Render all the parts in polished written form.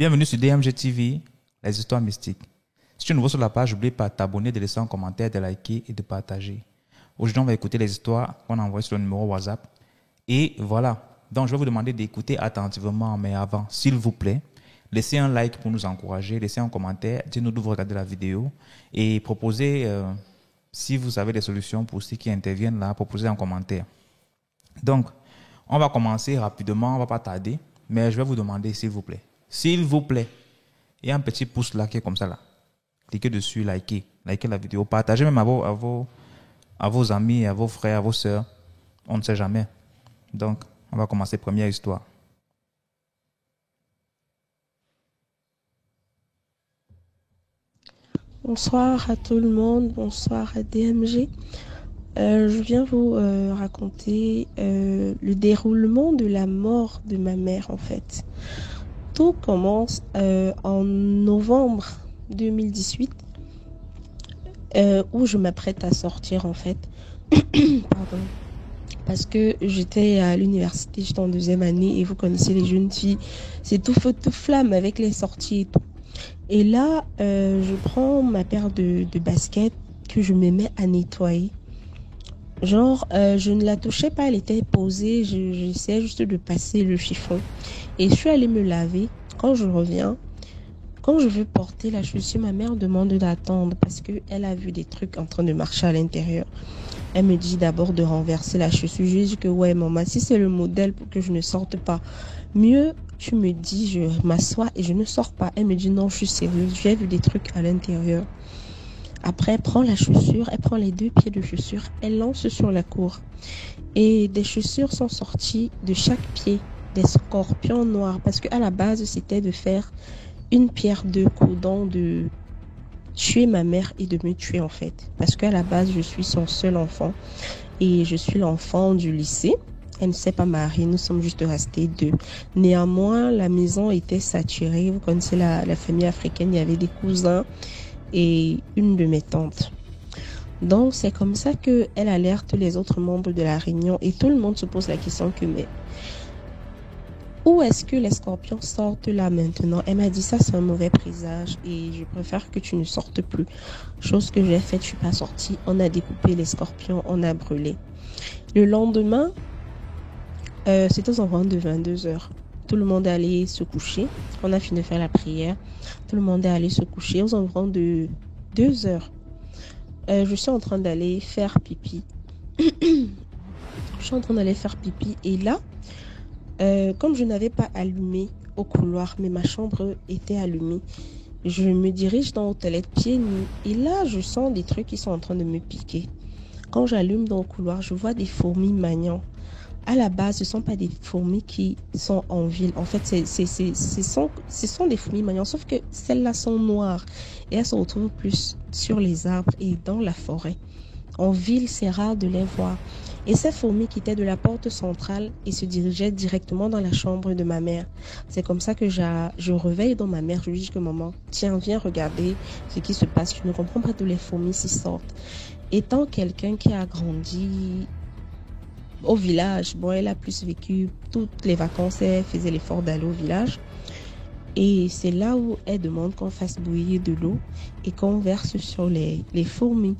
Bienvenue sur DMG TV, les histoires mystiques. Si tu es nouveau sur la page, n'oublie pas de t'abonner, de laisser un commentaire, de liker et de partager. Aujourd'hui, on va écouter les histoires qu'on a envoyées sur le numéro WhatsApp. Et voilà. Donc, je vais vous demander d'écouter attentivement, mais avant, s'il vous plaît, laissez un like pour nous encourager, laissez un commentaire, dites-nous d'où vous regardez la vidéo et proposez, si vous avez des solutions pour ceux qui interviennent là, proposez un commentaire. Donc, on va commencer rapidement, on ne va pas tarder, mais je vais vous demander, s'il vous plaît, il y a un petit pouce là qui est comme ça là. Cliquez dessus, likez la vidéo, partagez même à vos amis, à vos frères, à vos sœurs. On ne sait jamais. Donc, on va commencer première histoire. Bonsoir à tout le monde, bonsoir à DMG. Je viens vous raconter le déroulement de la mort de ma mère en fait. Tout commence en novembre 2018 où je m'apprête à sortir en fait. Pardon. Parce que j'étais à l'université, j'étais en deuxième année et vous connaissez les jeunes filles, c'est tout feu, tout flamme avec les sorties et tout. Et là, je prends ma paire de baskets que je me mets à nettoyer. Genre, je ne la touchais pas, elle était posée, j'essayais juste de passer le chiffon. Et je suis allée me laver. Quand je reviens, quand je veux porter la chaussure, ma mère demande d'attendre parce qu'elle a vu des trucs en train de marcher à l'intérieur. Elle me dit d'abord de renverser la chaussure. Je lui dis que ouais, maman, si c'est le modèle pour que je ne sorte pas, mieux, tu me dis, je m'assois et je ne sors pas. Elle me dit non, je suis sérieuse, j'ai vu des trucs à l'intérieur. Après, elle prend la chaussure, elle prend les 2 pieds de chaussure, elle lance sur la cour. Et des chaussures sont sorties de chaque pied, des scorpions noirs. Parce qu'à la base, c'était de faire une pierre 2 coups, de tuer ma mère et de me tuer en fait. Parce qu'à la base, je suis son seul enfant et je suis l'enfant du lycée. Elle ne s'est pas mariée, nous sommes juste restés 2. Néanmoins, la maison était saturée. Vous connaissez la famille africaine, il y avait des cousins et une de mes tantes. Donc, c'est comme ça qu'elle alerte les autres membres de la réunion et tout le monde se pose la question que mais où est-ce que les scorpions sortent là maintenant? Elle m'a dit ça, c'est un mauvais présage et je préfère que tu ne sortes plus. Chose que j'ai faite, je suis pas sortie. On a découpé les scorpions, on a brûlé. Le lendemain, c'était aux environs de 22h. Tout le monde est allé se coucher. On a fini de faire la prière. Tout le monde est allé se coucher aux environs de 2h. Je suis en train d'aller faire pipi. Et là, comme je n'avais pas allumé au couloir, mais ma chambre était allumée, je me dirige dans les toilettes pieds nus. Et là, je sens des trucs qui sont en train de me piquer. Quand j'allume dans le couloir, je vois des fourmis maniant. À la base, ce ne sont pas des fourmis qui sont en ville. En fait, ce sont des fourmis maniant, sauf que celles-là sont noires. Et elles se retrouvent plus sur les arbres et dans la forêt. En ville, c'est rare de les voir. Et ces fourmis quittaient de la porte centrale et se dirigeaient directement dans la chambre de ma mère. C'est comme ça que je réveille dans ma mère. Je lui dis que maman, tiens, viens regarder ce qui se passe. Je ne comprends pas d'où les fourmis s'y sortent. Étant quelqu'un qui a grandi au village, bon, elle a plus vécu toutes les vacances, elle faisait l'effort d'aller au village. Et c'est là où elle demande qu'on fasse bouillir de l'eau et qu'on verse sur les fourmis.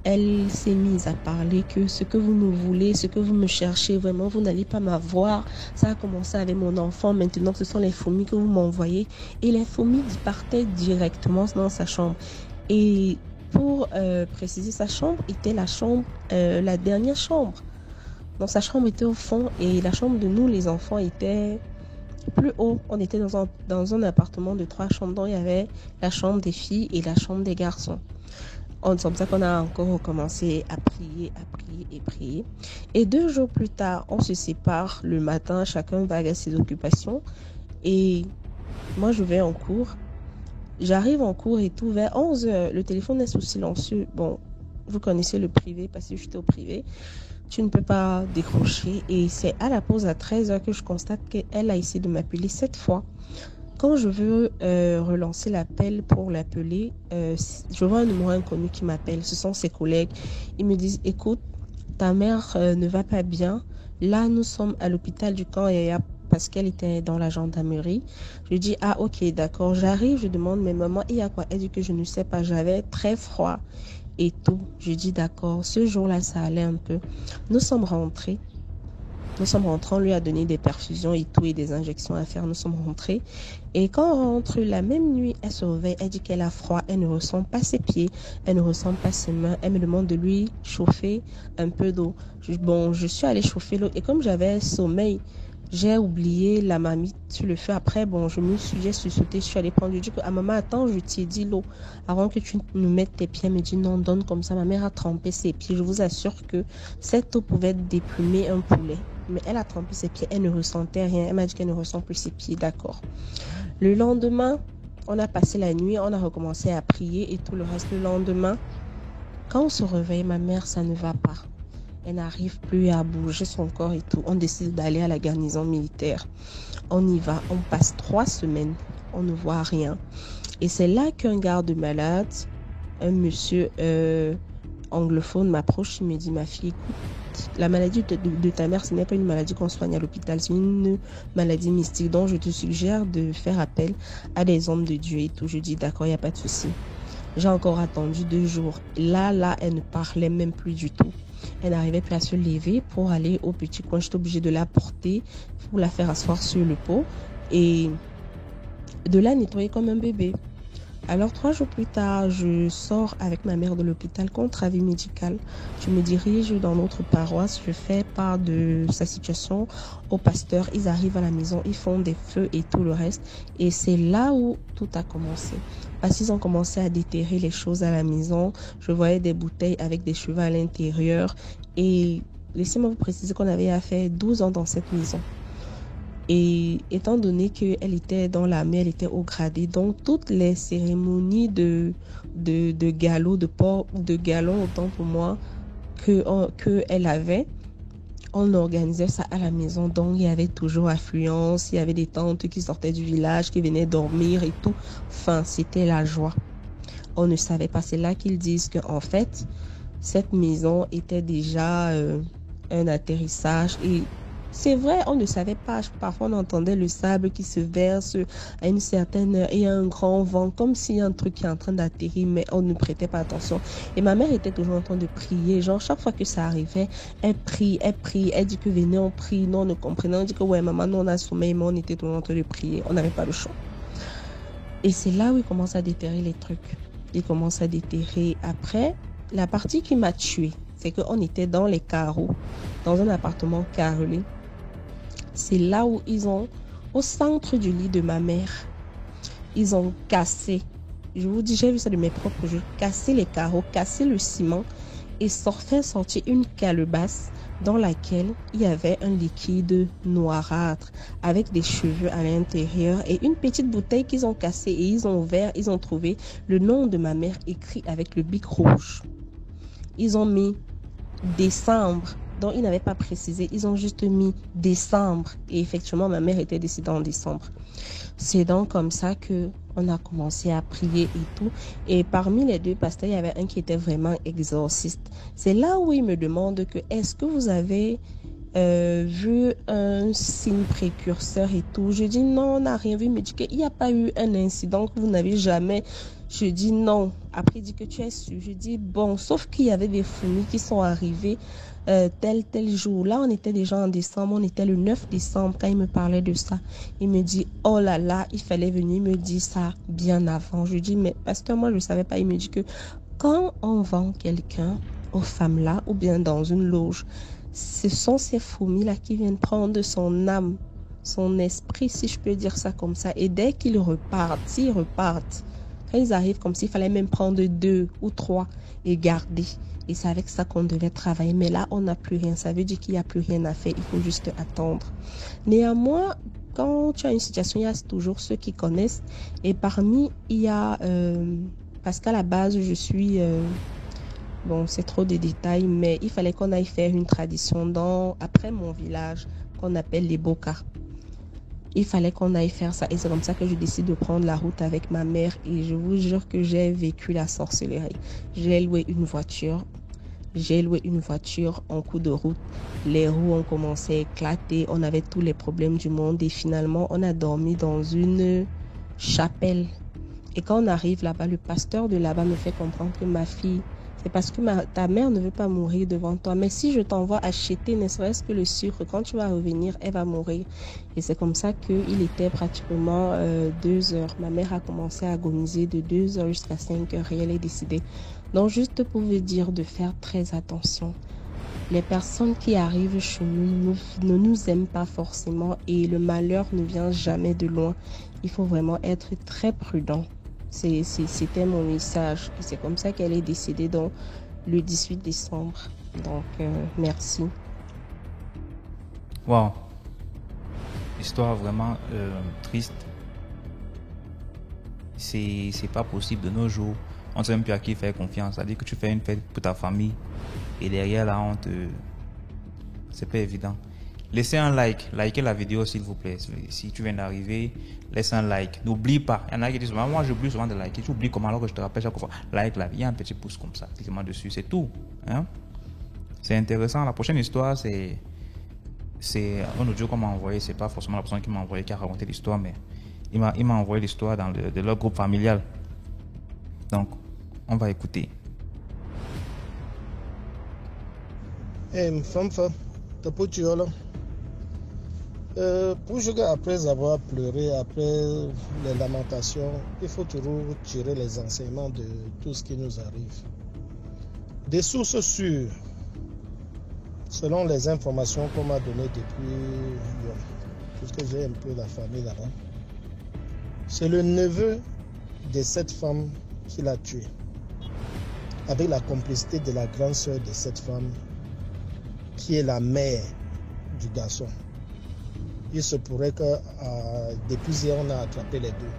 Elle s'est mise à parler que ce que vous me voulez, ce que vous me cherchez, vraiment, vous n'allez pas m'avoir. Ça a commencé avec mon enfant, maintenant ce sont les fourmis que vous m'envoyez. Et les fourmis partaient directement dans sa chambre. Et pour préciser, sa chambre était la dernière chambre. Donc sa chambre était au fond et la chambre de nous, les enfants, était plus haut. On était dans un appartement de 3 chambres. Donc il y avait la chambre des filles et la chambre des garçons. C'est comme ça qu'on a encore recommencé à prier. Et 2 jours plus tard, on se sépare le matin, chacun va à ses occupations. Et moi, je vais en cours. J'arrive en cours et tout, vers 11h, le téléphone est sous silencieux. Bon, vous connaissez le privé parce que j'étais au privé. Tu ne peux pas décrocher. Et c'est à la pause à 13h que je constate qu'elle a essayé de m'appeler 7 fois. Quand je veux relancer l'appel pour l'appeler, je vois un numéro inconnu qui m'appelle. Ce sont ses collègues. Ils me disent, écoute, ta mère ne va pas bien. Là, nous sommes à l'hôpital du camp et il y a parce qu'elle était dans la gendarmerie. Je lui dis, ah ok, d'accord, j'arrive, je demande, mais maman, il y a quoi? Elle dit que je ne sais pas, j'avais très froid et tout. Je dis, d'accord, ce jour-là, ça allait un peu. Nous sommes rentrés. Nous sommes rentrés, on lui a donné des perfusions et tout, et des injections à faire. Nous sommes rentrés. Et quand on rentre la même nuit, elle se réveille, elle dit qu'elle a froid, elle ne ressent pas ses pieds, elle ne ressent pas ses mains. Elle me demande de lui chauffer un peu d'eau. Bon, je suis allée chauffer l'eau. Et comme j'avais sommeil, j'ai oublié la marmite sur le feu. Après, bon, j'ai sursauté, je suis allée prendre. Je dis à maman, attends, je t'ai dit l'eau avant que tu nous mettes tes pieds. Elle me dit non, donne comme ça. Ma mère a trempé ses pieds. Je vous assure que cette eau pouvait déplumer un poulet. Mais elle a trempé ses pieds, elle ne ressentait rien. Elle m'a dit qu'elle ne ressent plus ses pieds, d'accord. Le lendemain, on a passé la nuit, on a recommencé à prier et tout le reste. Le lendemain, quand on se réveille, ma mère, ça ne va pas. Elle n'arrive plus à bouger son corps et tout. On décide d'aller à la garnison militaire. On y va, on passe 3 semaines, on ne voit rien. Et c'est là qu'un garde malade, un monsieur anglophone m'approche, il me dit, ma fille, écoute, la maladie de ta mère, ce n'est pas une maladie qu'on soigne à l'hôpital, c'est une maladie mystique, donc je te suggère de faire appel à des hommes de Dieu et tout. Je dis, d'accord, il n'y a pas de souci. J'ai encore attendu 2 jours. Là, elle ne parlait même plus du tout. Elle n'arrivait plus à se lever pour aller au petit coin. J'étais obligée de la porter pour la faire asseoir sur le pot et de la nettoyer comme un bébé. Alors 3 jours plus tard, je sors avec ma mère de l'hôpital contre avis médical. Je me dirige dans notre paroisse. Je fais part de sa situation au pasteur. Ils arrivent à la maison, ils font des feux et tout le reste. Et c'est là où tout a commencé. Parce qu'ils ont commencé à déterrer les choses à la maison. Je voyais des bouteilles avec des cheveux à l'intérieur. Et laissez-moi vous préciser qu'on avait fait 12 ans dans cette maison. Et étant donné qu'elle était dans l'armée, elle était au gradé, donc toutes les cérémonies de galop, de port ou de galon, autant pour moi, qu'elle avait, on organisait ça à la maison. Donc il y avait toujours affluence, il y avait des tantes qui sortaient du village, qui venaient dormir et tout. Enfin, c'était la joie. On ne savait pas, c'est là qu'ils disent qu'en fait, cette maison était déjà un atterrissage et c'est vrai, on ne savait pas. Parfois, on entendait le sable qui se verse à une certaine heure et un grand vent, comme s'il y a un truc qui est en train d'atterrir, mais on ne prêtait pas attention. Et ma mère était toujours en train de prier. Genre, chaque fois que ça arrivait, elle prie. Elle dit que venez, on prie. Non, on ne comprenait. On dit que ouais, maman, nous, on a sommeil, mais on était toujours en train de prier. On n'avait pas le choix. Et c'est là où il commence à déterrer les trucs. Il commence à déterrer. Après, la partie qui m'a tuée, c'est qu'on était dans les carreaux, dans un appartement carrelé. C'est là où ils ont, au centre du lit de ma mère, ils ont cassé, je vous dis, j'ai vu ça de mes propres yeux, cassé les carreaux, cassé le ciment et fait sortir une calebasse dans laquelle il y avait un liquide noirâtre avec des cheveux à l'intérieur et une petite bouteille qu'ils ont cassée et ils ont ouvert, ils ont trouvé le nom de ma mère écrit avec le bic rouge. Ils ont mis décembre. Donc, ils n'avaient pas précisé. Ils ont juste mis décembre. Et effectivement, ma mère était décédée en décembre. C'est donc comme ça que on a commencé à prier et tout. Et parmi les 2 pasteurs, il y avait un qui était vraiment exorciste. C'est là où il me demande que est-ce que vous avez vu un signe précurseur et tout. Je dis non, on n'a rien vu. Il me dit qu'il n'y a pas eu un incident, que vous n'avez jamais. Je dis non. Après, il dit que tu es sûr. Je dis bon, sauf qu'il y avait des fourmis qui sont arrivées tel jour. Là, on était déjà en décembre. On était le 9 décembre quand il me parlait de ça. Il me dit oh là là, il fallait venir me dire ça bien avant. Je dis mais pasteur, moi je ne savais pas. Il me dit que quand on vend quelqu'un aux femmes là ou bien dans une loge, ce sont ces fourmis-là qui viennent prendre son âme, son esprit, si je peux dire ça comme ça. Et dès qu'ils repartent, s'ils repartent, quand ils arrivent comme s'il fallait même prendre 2 ou 3 et garder. Et c'est avec ça qu'on devait travailler. Mais là, on n'a plus rien. Ça veut dire qu'il n'y a plus rien à faire. Il faut juste attendre. Néanmoins, quand tu as une situation, il y a toujours ceux qui connaissent. Et parmi, il y a... parce qu'à la base, je suis... bon, c'est trop de détails, mais il fallait qu'on aille faire une tradition après mon village, qu'on appelle les Bokas. Il fallait qu'on aille faire ça. Et c'est comme ça que je décide de prendre la route avec ma mère. Et je vous jure que j'ai vécu la sorcellerie. J'ai loué une voiture. J'ai loué une voiture en cours de route. Les roues ont commencé à éclater. On avait tous les problèmes du monde. Et finalement, on a dormi dans une chapelle. Et quand on arrive là-bas, le pasteur de là-bas me fait comprendre que ma fille, c'est parce que ta mère ne veut pas mourir devant toi. Mais si je t'envoie acheter, ne serait-ce que le sucre, quand tu vas revenir, elle va mourir. Et c'est comme ça qu'il était pratiquement 2 heures. Ma mère a commencé à agoniser de 2 heures jusqu'à 5 heures et elle est décédée. Donc, juste pour vous dire de faire très attention. Les personnes qui arrivent chez nous ne nous aiment pas forcément et le malheur ne vient jamais de loin. Il faut vraiment être très prudent. C'était mon message. Et c'est comme ça qu'elle est décédée donc, le 18 décembre. Donc, merci. Wow. Histoire vraiment triste. C'est pas possible de nos jours. On ne sait même plus à qui faire confiance. C'est-à-dire que tu fais une fête pour ta famille et derrière là, c'est pas évident. Laissez un like, likez la vidéo s'il vous plaît. Si tu viens d'arriver, laisse un like. N'oublie pas. Il y en a qui disent, moi j'oublie souvent de liker. Tu oublies comment alors que je te rappelle chaque fois. Like là, il y a un petit pouce comme ça. Clique-moi dessus, c'est tout. Hein? C'est intéressant. La prochaine histoire, c'est un audio qu'on m'a envoyé. C'est pas forcément la personne qui m'a envoyé qui a raconté l'histoire, mais il m'a envoyé l'histoire de leur groupe familial. Donc, on va écouter. Femme, t'as pas tué là. Pour jouer après avoir pleuré, après les lamentations, il faut toujours tirer les enseignements de tout ce qui nous arrive. Des sources sûres, selon les informations qu'on m'a données depuis, puisque j'ai un peu la famille là-bas, c'est le neveu de cette femme qui l'a tué, avec la complicité de la grande sœur de cette femme, qui est la mère du garçon. Il se pourrait que depuis hier, on a attrapé les deux.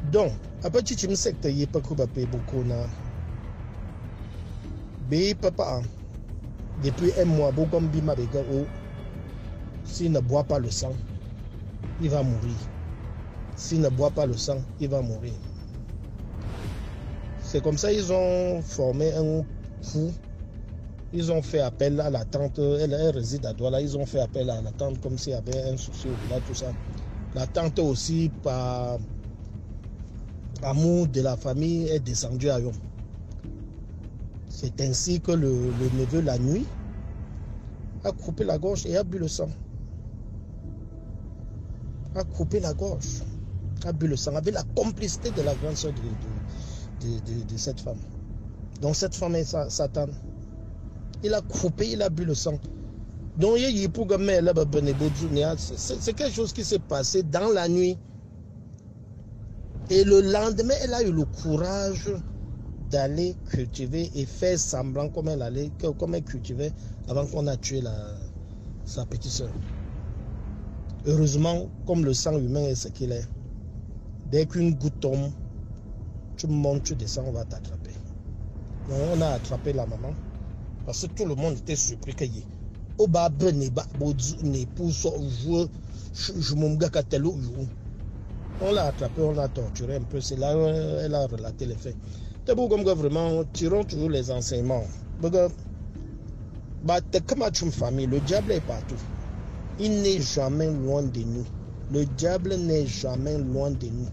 Donc, après tu me sais que tu n'as pas beaucoup de papa, depuis un mois, s'il ne boit pas le sang, il va mourir. S'il ne boit pas le sang, il va mourir. C'est comme ça ils ont formé un coup. Ils ont fait appel à la tante, elle réside à Douala, ils ont fait appel à la tante comme s'il y avait un souci au village, tout ça. La tante aussi, par amour de la famille, est descendue à Yon. C'est ainsi que le neveu, la nuit, a coupé la gorge et a bu le sang. A coupé la gorge, a bu le sang, avec la complicité de la grande soeur de cette femme. Donc cette femme est Satan. Il a coupé, il a bu le sang. Donc, c'est quelque chose qui s'est passé dans la nuit. Et le lendemain, elle a eu le courage d'aller cultiver et faire semblant comme elle cultivait avant qu'on a tué sa petite soeur. Heureusement, comme le sang humain est ce qu'il est, dès qu'une goutte tombe, tu montes, tu descends, on va t'attraper. Donc, on a attrapé la maman. Parce que tout le monde était surpris que on l'a attrapé, on l'a torturé un peu. C'est là où elle a relaté les faits. C'est beau comme vraiment, tirons toujours les enseignements. Comme famille, le diable est partout. Il n'est jamais loin de nous. Le diable n'est jamais loin de nous.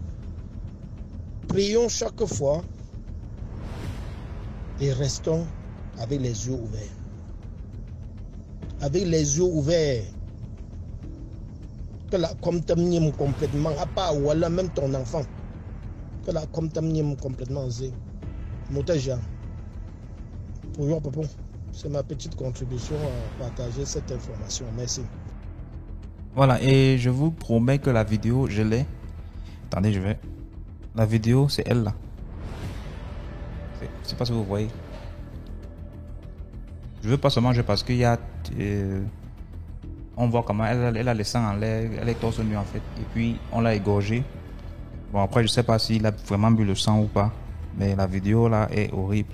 Prions chaque fois et restons avec les yeux ouverts. Avec les yeux ouverts. Que la contamine complètement, à part ou alors même ton enfant. Que la contamine complètement. Motaja. Pour yo, papa. C'est ma petite contribution à partager cette information. Merci. Voilà, et je vous promets que la vidéo, je l'ai. Attendez, la vidéo, c'est elle là. Je sais pas si vous voyez. Je veux pas seulement jouer parce qu'il y a on voit comment elle a le sang en l'air, elle est torse nu en fait, et puis on l'a égorgée. Bon, après je sais pas s'il a vraiment bu le sang ou pas, mais la vidéo là est horrible.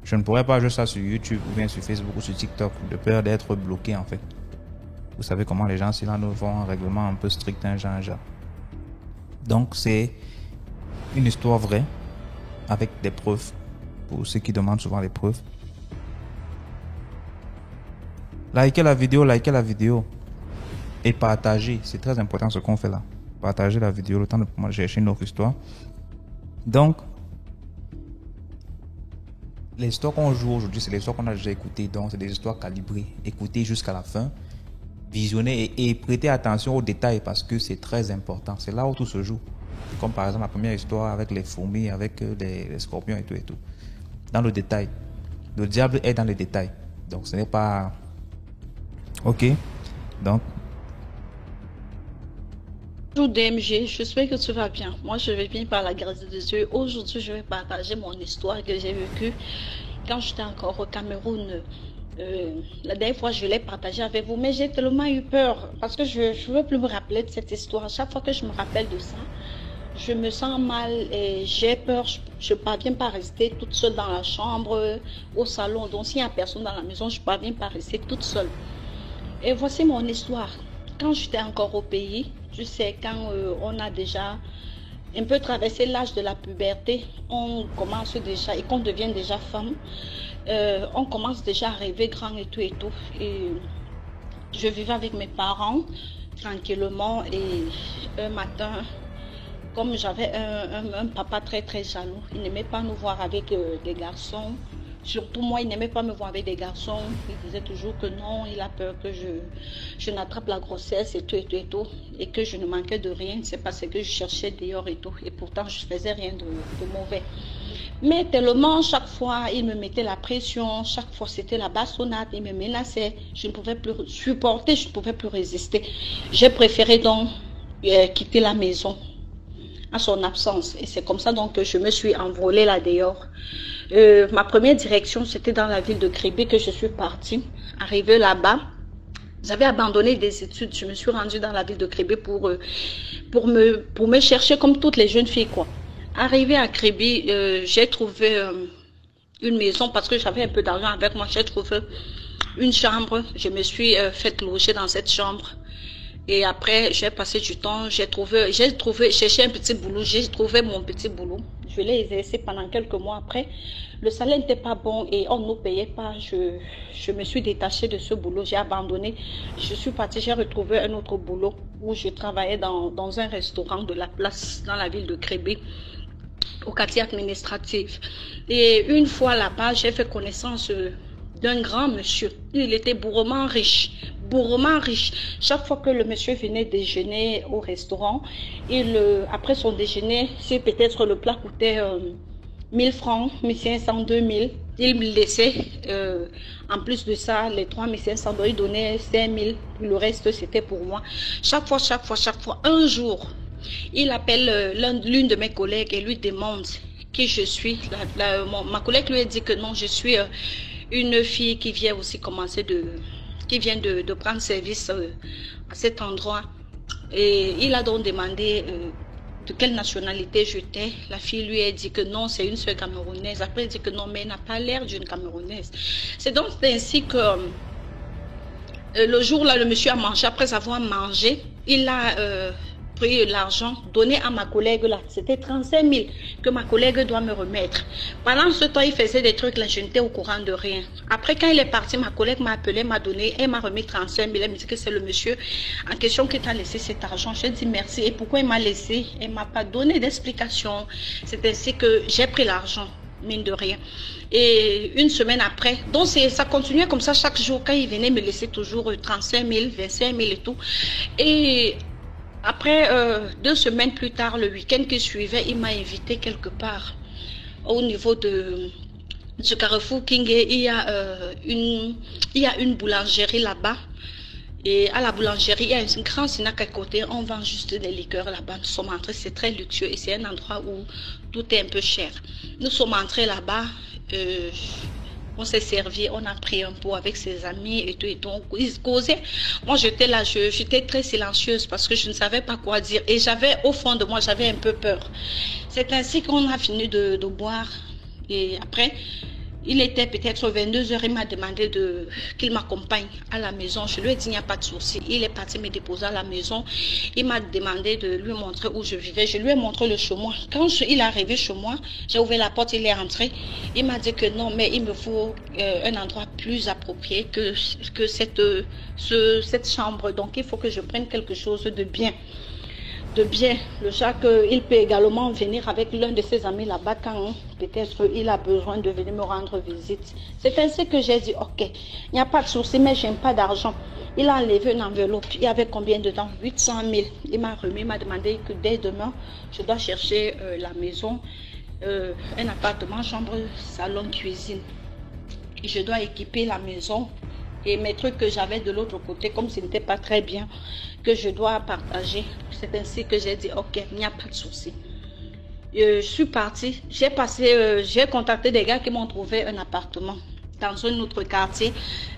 Je ne pourrais pas jouer ça sur YouTube ou bien sur Facebook ou sur TikTok de peur d'être bloqué en fait. Vous savez comment les gens, là nous font un règlement un peu strict, un genre. Donc c'est une histoire vraie avec des preuves pour ceux qui demandent souvent les preuves. Likez la vidéo. Et partagez. C'est très important ce qu'on fait là. Partagez la vidéo, le temps de chercher une autre histoire. Donc, les histoires qu'on joue aujourd'hui, c'est les histoires qu'on a déjà écoutées. Donc, c'est des histoires calibrées. Écoutez jusqu'à la fin. Visionnez et prêtez attention aux détails parce que c'est très important. C'est là où tout se joue. Comme par exemple la première histoire avec les fourmis, avec les scorpions et tout et tout. Dans le détail. Le diable est dans les détails. Donc, ce n'est pas... Ok. Donc... Bonjour DMG, j'espère que tu vas bien. Moi, je vais bien par la grâce de Dieu. Aujourd'hui, je vais partager mon histoire que j'ai vécue quand j'étais encore au Cameroun. La dernière fois, je l'ai partagée avec vous, mais j'ai tellement eu peur parce que je ne veux plus me rappeler de cette histoire. Chaque fois que je me rappelle de ça, je me sens mal et j'ai peur. Je ne parviens pas à rester toute seule dans la chambre, au salon. Donc, s'il n'y a personne dans la maison, je ne parviens pas à rester toute seule. Et voici mon histoire. Quand j'étais encore au pays, tu sais, quand on a déjà un peu traversé l'âge de la puberté, on commence déjà, et qu'on devient déjà femme, on commence déjà à rêver grand et tout et tout. Et je vivais avec mes parents tranquillement et un matin, comme j'avais un papa très très jaloux, il n'aimait pas nous voir avec des garçons. Surtout moi, il n'aimait pas me voir avec des garçons. Il disait toujours que non, il a peur que je n'attrape la grossesse et tout et tout et tout. Et que je ne manquais de rien. C'est parce que je cherchais dehors et tout. Et pourtant, je ne faisais rien de mauvais. Mais tellement, chaque fois, il me mettait la pression. Chaque fois, c'était la bastonnade. Il me menaçait. Je ne pouvais plus supporter, je ne pouvais plus résister. J'ai préféré donc quitter la maison à son absence. Et c'est comme ça donc que je me suis envolée là dehors. Ma première direction, c'était dans la ville de Kribé que je suis partie. Arrivée là-bas, j'avais abandonné des études. Je me suis rendue dans la ville de Kribé pour me chercher comme toutes les jeunes filles, quoi. Arrivée à Kribé, j'ai trouvé une maison parce que j'avais un peu d'argent avec moi. J'ai trouvé une chambre. Je me suis faite loger dans cette chambre. Et après, j'ai passé du temps, j'ai cherché un petit boulot, j'ai trouvé mon petit boulot. Je l'ai exercé pendant quelques mois après. Le salaire n'était pas bon et on ne nous payait pas. Je me suis détachée de ce boulot, j'ai abandonné. Je suis partie, j'ai retrouvé un autre boulot où je travaillais dans un restaurant de la place, dans la ville de Krébé, au quartier administratif. Et une fois là-bas, j'ai fait connaissance d'un grand monsieur. Il était bourrement riche. Chaque fois que le monsieur venait déjeuner au restaurant, après son déjeuner, si peut-être le plat coûtait 1000 francs, 1500, 2000, il me laissait, en plus de ça, les 3500, il donnait 5000, le reste c'était pour moi. Chaque fois, un jour, il appelle l'une de mes collègues et lui demande qui je suis. Ma collègue lui a dit que non, je suis une fille qui vient aussi qui vient de prendre service à cet endroit. Et il a donc demandé de quelle nationalité j'étais. La fille lui a dit que non, c'est une seule camerounaise. Après, elle dit que non, mais elle n'a pas l'air d'une camerounaise. C'est donc ainsi que le jour-là, le monsieur a mangé. Après avoir mangé, il a pris l'argent donné à ma collègue là. C'était 35 000 que ma collègue doit me remettre. Pendant ce temps, il faisait des trucs là, je n'étais au courant de rien. Après, quand il est parti, ma collègue m'a appelé, m'a donné, elle m'a remis 35 000. Elle me dit que c'est le monsieur en question qui t'a laissé cet argent. J'ai dit merci. Et pourquoi il m'a laissé? Elle m'a pas donné d'explication. C'est ainsi que j'ai pris l'argent, mine de rien. Et une semaine après, donc ça continuait comme ça chaque jour. Quand il venait me laisser toujours 35 000, 25 000 et tout. Et après, 2 semaines plus tard, le week-end qui suivait, il m'a invité quelque part au niveau du Carrefour King. Il y a une boulangerie là-bas. Et à la boulangerie, il y a un grand snack à côté. On vend juste des liqueurs là-bas. Nous sommes entrés, c'est très luxueux et c'est un endroit où tout est un peu cher. Nous sommes entrés là-bas. On s'est servi, on a pris un pot avec ses amis et tout, ils causaient. Moi, j'étais là, j'étais très silencieuse parce que je ne savais pas quoi dire. Et au fond de moi, j'avais un peu peur. C'est ainsi qu'on a fini de boire. Et après, Il était peut-être 22 heures, il m'a demandé qu'il m'accompagne à la maison. Je lui ai dit, il n'y a pas de souci. Il est parti me déposer à la maison. Il m'a demandé de lui montrer où je vivais. Je lui ai montré le chez moi. Quand il est arrivé chez moi, j'ai ouvert la porte, il est entré. Il m'a dit que non, mais il me faut un endroit plus approprié que cette chambre. Donc, il faut que je prenne quelque chose de bien. Le chat qu'il peut également venir avec l'un de ses amis là-bas quand peut-être il a besoin de venir me rendre visite. C'est ainsi que j'ai dit, ok, il n'y a pas de souci, mais je n'aime pas d'argent. Il a enlevé une enveloppe, il y avait combien dedans? 800 000. Il m'a remis, il m'a demandé que dès demain, je dois chercher la maison, un appartement, chambre, salon, cuisine. Et je dois équiper la maison. Et mes trucs que j'avais de l'autre côté, comme ce n'était pas très bien, que je dois partager. C'est ainsi que j'ai dit, ok, il n'y a pas de souci. Je suis partie, j'ai contacté des gars qui m'ont trouvé un appartement dans un autre quartier,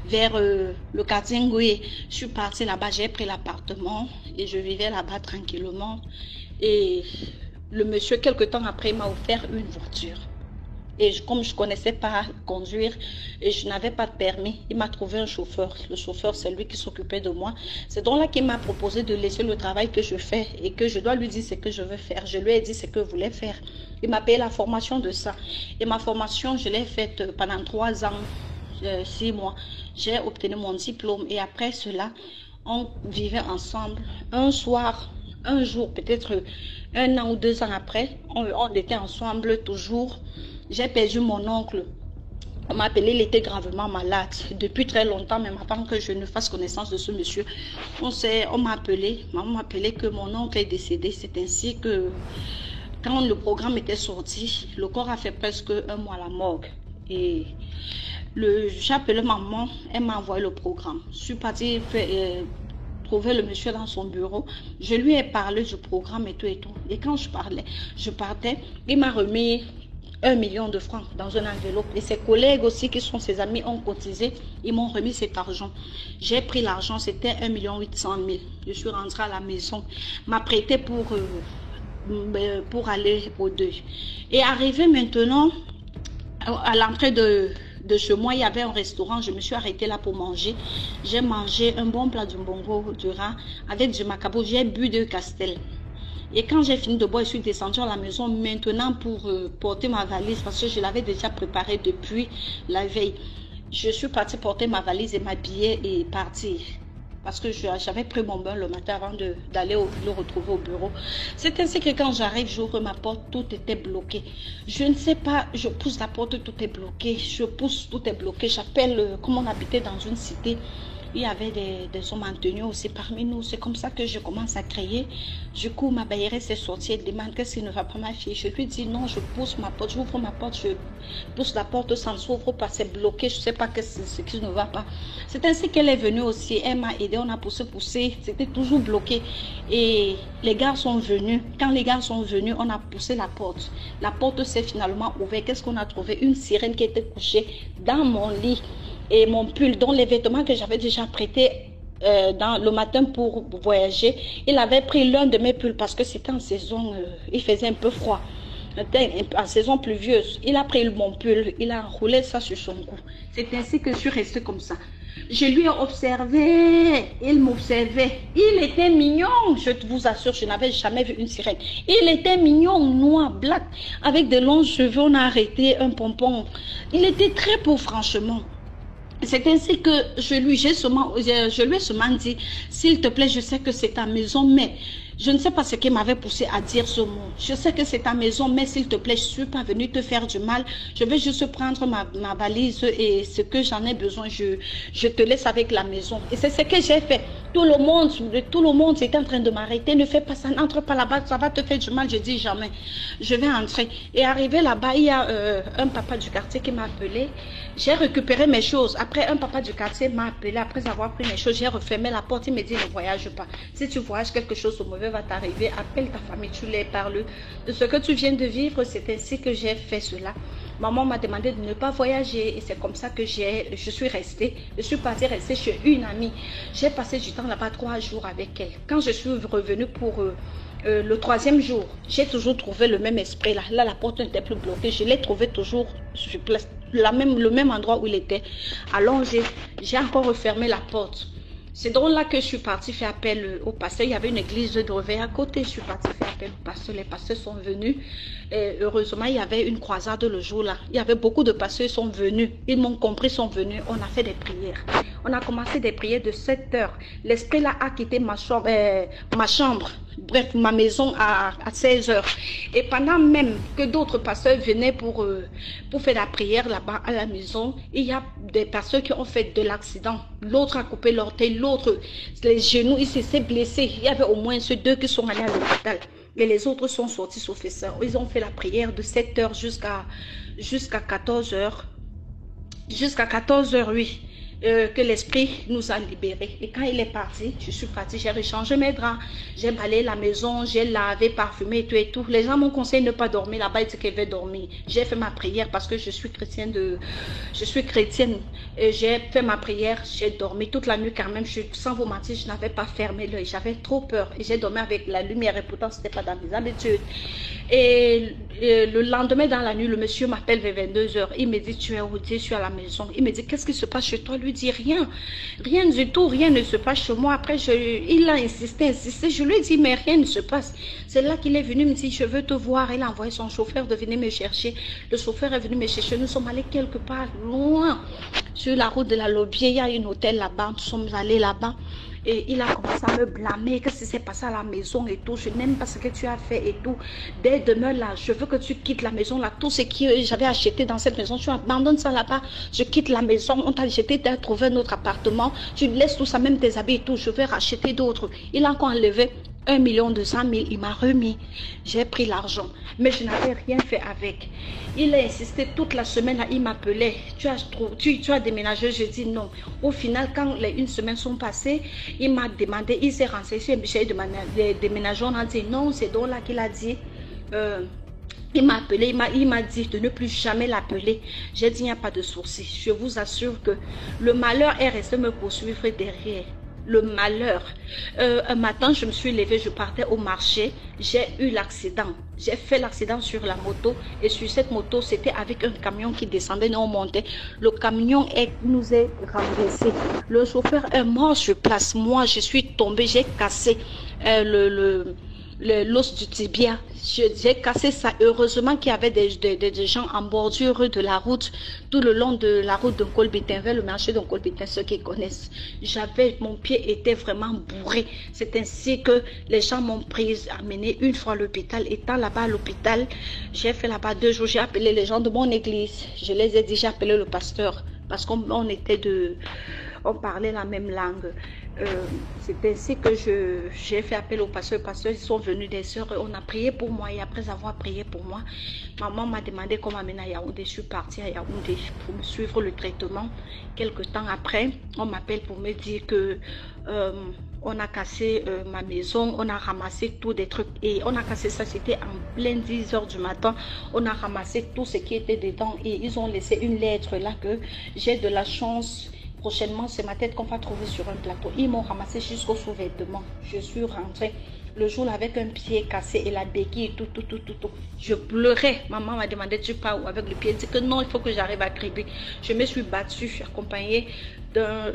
vers le quartier Ngoué. Je suis partie là-bas, j'ai pris l'appartement et je vivais là-bas tranquillement. Et le monsieur, quelque temps après, m'a offert une voiture. Et comme je ne connaissais pas conduire et je n'avais pas de permis, il m'a trouvé un chauffeur. Le chauffeur, c'est lui qui s'occupait de moi. C'est donc là qu'il m'a proposé de laisser le travail que je fais et que je dois lui dire ce que je veux faire. Je lui ai dit ce que je voulais faire. Il m'a payé la formation de ça. Et ma formation, je l'ai faite pendant 3 ans, 6 mois. J'ai obtenu mon diplôme et après cela, on vivait ensemble. Un soir, un jour, peut-être 1 an ou 2 ans après, on était ensemble toujours. J'ai perdu mon oncle. On m'a appelé, il était gravement malade depuis très longtemps, même avant que je ne fasse connaissance de ce monsieur. On m'a appelé, maman m'a appelé que mon oncle est décédé. C'est ainsi que quand le programme était sorti, le corps a fait presque 1 mois à la morgue. Et j'ai appelé maman, elle m'a envoyé le programme. Je suis partie trouver le monsieur dans son bureau. Je lui ai parlé du programme et tout et tout. Et quand je partais, il m'a remis 1 million de francs dans une enveloppe. Et ses collègues aussi, qui sont ses amis, ont cotisé. Ils m'ont remis cet argent. J'ai pris l'argent, c'était 1 800 000. Je suis rentrée à la maison. M'a prêté pour aller au deuil. Et arrivé maintenant, à l'entrée de chez moi, il y avait un restaurant. Je me suis arrêtée là pour manger. J'ai mangé un bon plat de mbongo, du rat, avec du macabo. J'ai bu 2 castels. Et quand j'ai fini de boire, je suis descendue à la maison maintenant pour porter ma valise parce que je l'avais déjà préparée depuis la veille. Je suis partie porter ma valise et m'habiller et partir. Parce que j'avais pris mon bain le matin avant d'aller le retrouver au bureau. C'est ainsi que quand j'arrive, j'ouvre ma porte, tout était bloqué. Je ne sais pas, je pousse la porte, tout est bloqué. Je pousse, tout est bloqué. J'appelle, comme on habitait dans une cité, il y avait des hommes en tenue aussi parmi nous. C'est comme ça que je commence à crier. Du coup, ma bailleresse est sortie. Elle demande qu'est-ce qui ne va pas, ma fille. Je lui dis non, je pousse ma porte. J'ouvre ma porte, je pousse la porte, ça ne s'ouvre pas, c'est bloqué. Je ne sais pas ce qui ne va pas. C'est ainsi qu'elle est venue aussi. Elle m'a aidé, on a poussé. C'était toujours bloqué. Et les gars sont venus. Quand les gars sont venus, on a poussé la porte. La porte s'est finalement ouverte. Qu'est-ce qu'on a trouvé? Une sirène qui était couchée dans mon lit. Et mon pull, dont les vêtements que j'avais déjà prêtés le matin pour voyager, il avait pris l'un de mes pulls parce que c'était en saison, il faisait un peu froid, en saison pluvieuse. Il a pris mon pull, il a enroulé ça sur son cou. C'est ainsi que je suis restée comme ça. Je lui ai observé, il m'observait. Il était mignon, je vous assure, je n'avais jamais vu une sirène. Il était mignon, noir, black, avec de longs cheveux, on a arrêté un pompon. Il était très beau, franchement. C'est ainsi que je lui ai seulement dit, s'il te plaît, je sais que c'est ta maison, mais je ne sais pas ce qui m'avait poussé à dire ce mot. Je sais que c'est ta maison, mais s'il te plaît, je ne suis pas venue te faire du mal. Je vais juste prendre ma valise et ce que j'en ai besoin, je te laisse avec la maison. Et c'est ce que j'ai fait. Tout le monde était en train de m'arrêter. Ne fais pas ça, n'entre pas là-bas, ça va te faire du mal. Je dis jamais. Je vais entrer. Et arrivé là-bas, il y a un papa du quartier qui m'a appelé. J'ai récupéré mes choses. Après, un papa du quartier m'a appelé. Après avoir pris mes choses, j'ai refermé la porte. Il me dit, ne voyage pas. Si tu voyages, quelque chose de mauvais va t'arriver. Appelle ta famille, tu les parles de ce que tu viens de vivre. C'est ainsi que j'ai fait cela. Maman m'a demandé de ne pas voyager. Et c'est comme ça que je suis restée. Je suis partie rester chez une amie. J'ai passé du temps là-bas 3 jours avec elle. Quand je suis revenue pour le 3e jour, j'ai toujours trouvé le même esprit là. Là, la porte n'était plus bloquée. Je l'ai trouvé toujours sur place. le même endroit où il était allongé. J'ai encore refermé la porte. C'est donc là que je suis partie faire appel au pasteur. Il y avait une église de réveil à côté. Je suis partie faire appel au pasteur. Les pasteurs sont venus. Et heureusement, il y avait une croisade le jour-là. Il y avait beaucoup de pasteurs qui sont venus. Ils m'ont compris, sont venus. On a fait des prières. On a commencé des prières de 7 heures. L'esprit là a quitté ma chambre. Bref, ma maison à 16 heures. Et pendant même que d'autres pasteurs venaient pour faire la prière là-bas à la maison, il y a des pasteurs qui ont fait de l'accident. L'autre a coupé l'orteil, l'autre, les genoux, il s'est blessé. Il y avait au moins ceux 2 qui sont allés à l'hôpital. Et les autres sont sortis sauf ça. Ils ont fait la prière de 7 heures jusqu'à 14 heures. Jusqu'à 14 heures, oui. Que l'esprit nous a libérés. Et quand il est parti, je suis partie, j'ai réchangé mes draps, j'ai balayé la maison, j'ai lavé, parfumé et tout et tout. Les gens m'ont conseillé de ne pas dormir là-bas, ils disaient qu'ils devaient dormir. J'ai fait ma prière parce que je suis chrétienne. Et j'ai fait ma prière, j'ai dormi toute la nuit quand même. Sans vous mentir, je n'avais pas fermé l'œil, j'avais trop peur. Et j'ai dormi avec la lumière et pourtant ce n'était pas dans mes habitudes. Et le lendemain dans la nuit, le monsieur m'appelle vers 22 heures. Il me dit, tu es où? Je suis à la maison. Il me dit, qu'est-ce qui se passe chez toi? Lui dit rien du tout, rien ne se passe chez moi. Après, il a insisté. Je lui ai dit, mais rien ne se passe. C'est là qu'il est venu me dire, je veux te voir. Il a envoyé son chauffeur de venir me chercher. Le chauffeur est venu me chercher. Nous sommes allés quelque part loin, sur la route de la Lobier. Il y a un hôtel là-bas. Nous sommes allés là-bas. Et il a commencé à me blâmer. Qu'est-ce qui s'est passé à la maison et tout. Je n'aime pas ce que tu as fait et tout. Dès demain là, je veux que tu quittes la maison là. Tout ce que j'avais acheté dans cette maison, tu abandonnes ça là-bas. Je quitte la maison. On t'a acheté, tu as trouvé un autre appartement. Tu laisses tout ça, même tes habits et tout. Je vais racheter d'autres. Il a encore enlevé 1 200 000, il m'a remis. J'ai pris l'argent, mais je n'avais rien fait avec. Il a insisté toute la semaine, là, il m'appelait. Tu as déménagé? Je dis non. Au final, quand les 1 semaine sont passées, il m'a demandé, il s'est renseigné, j'ai demandé les déménagements. On a dit non, c'est donc là qu'il a dit. Il m'a appelé, il m'a dit de ne plus jamais l'appeler. J'ai dit, il n'y a pas de souci. Je vous assure que le malheur est resté me poursuivre derrière. Le malheur. Un matin, je me suis levée, je partais au marché. J'ai eu l'accident. J'ai fait l'accident sur la moto. Et sur cette moto, c'était avec un camion qui descendait, nous on montait. Le camion nous est renversé. Le chauffeur est mort sur place. Moi, je suis tombée, j'ai cassé l'os du tibia. J'ai cassé ça. Heureusement qu'il y avait des gens en bordure de la route, tout le long de la route de Colbitin, vers le marché de Colbitin, ceux qui connaissent. Mon pied était vraiment bourré. C'est ainsi que les gens m'ont prise, amené une fois à l'hôpital. Étant là-bas à l'hôpital, j'ai fait là-bas 2 jours. J'ai appelé les gens de mon église. Je les ai dit, j'ai appelé le pasteur parce qu'on on parlait la même langue. C'est ainsi que j'ai fait appel au pasteur. Les pasteurs, ils sont venus des sœurs. On a prié pour moi. Et après avoir prié pour moi, maman m'a demandé qu'on m'amène à Yaoundé. Je suis partie à Yaoundé pour me suivre le traitement. Quelque temps après, on m'appelle pour me dire que on a cassé ma maison. On a ramassé tout des trucs. Et on a cassé ça, c'était en plein 10 heures du matin. On a ramassé tout ce qui était dedans. Et ils ont laissé une lettre là que j'ai de la chance. Prochainement, c'est ma tête qu'on va trouver sur un plateau. Ils m'ont ramassé jusqu'au sous-vêtement. Je suis rentrée le jour avec un pied cassé et la béquille et tout. Je pleurais. Maman m'a demandé, tu pars où avec le pied? Elle dit que non, il faut que j'arrive à Kribi. Je me suis battue, je suis accompagnée l'un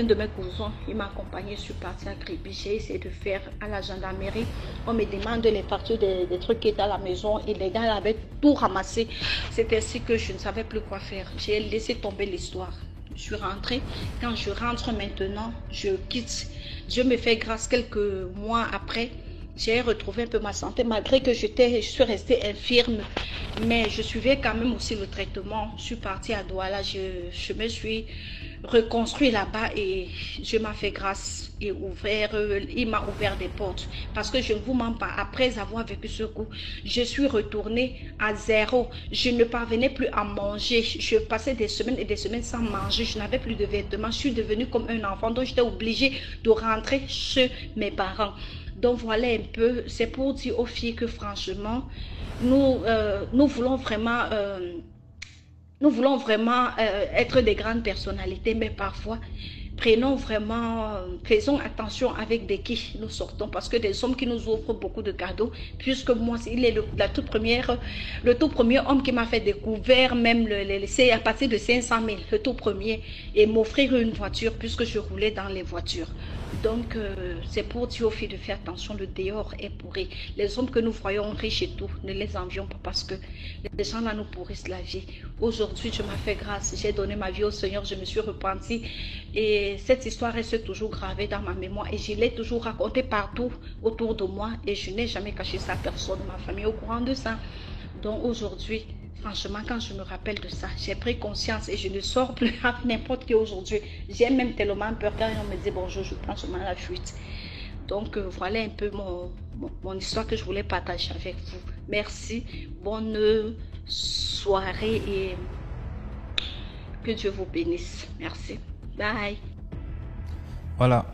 de mes cousins. Il m'a accompagnée, je suis partie à Kribi. J'ai essayé de faire à la gendarmerie. On me demande les parties des trucs qui étaient à la maison et les gars avaient tout ramassé. C'est ainsi que je ne savais plus quoi faire. J'ai laissé tomber l'histoire. Je suis rentrée. Quand je rentre maintenant, je quitte. Dieu me fait grâce. Quelques mois après, j'ai retrouvé un peu ma santé, malgré que je suis restée infirme. Mais je suivais quand même aussi le traitement. Je suis partie à Douala. Je me suis reconstruit là-bas et Dieu m'a fait grâce et il m'a ouvert des portes. Parce que je ne vous mens pas, après avoir vécu ce coup, je suis retournée à zéro. Je ne parvenais plus à manger. Je passais des semaines et des semaines sans manger. Je n'avais plus de vêtements. Je suis devenue comme un enfant. Donc j'étais obligée de rentrer chez mes parents. Donc voilà un peu, c'est pour dire aux filles que franchement, nous voulons vraiment... Nous voulons vraiment être des grandes personnalités, mais parfois, faisons attention avec de qui nous sortons, parce que des hommes qui nous offrent beaucoup de cadeaux, puisque moi, il est le tout premier homme qui m'a fait découvrir, même c'est à partir de 500 000, le tout premier, et m'offrir une voiture, puisque je roulais dans les voitures. Donc, c'est pour dire aux filles de faire attention, le dehors est pourri. Les hommes que nous voyons riches et tout, ne les envions pas parce que les gens là nous pourrissent la vie. Aujourd'hui, je m'ai fait grâce, j'ai donné ma vie au Seigneur, je me suis repentie et cette histoire reste toujours gravée dans ma mémoire et je l'ai toujours racontée partout autour de moi et je n'ai jamais caché ça à personne, ma famille est au courant de ça. Donc aujourd'hui, franchement, quand je me rappelle de ça, j'ai pris conscience et je ne sors plus à n'importe qui aujourd'hui. J'ai même tellement peur quand on me dit bonjour, je prends seulement la fuite. Donc voilà un peu mon histoire que je voulais partager avec vous. Merci, bonne soirée et que Dieu vous bénisse. Merci. Bye. Voilà.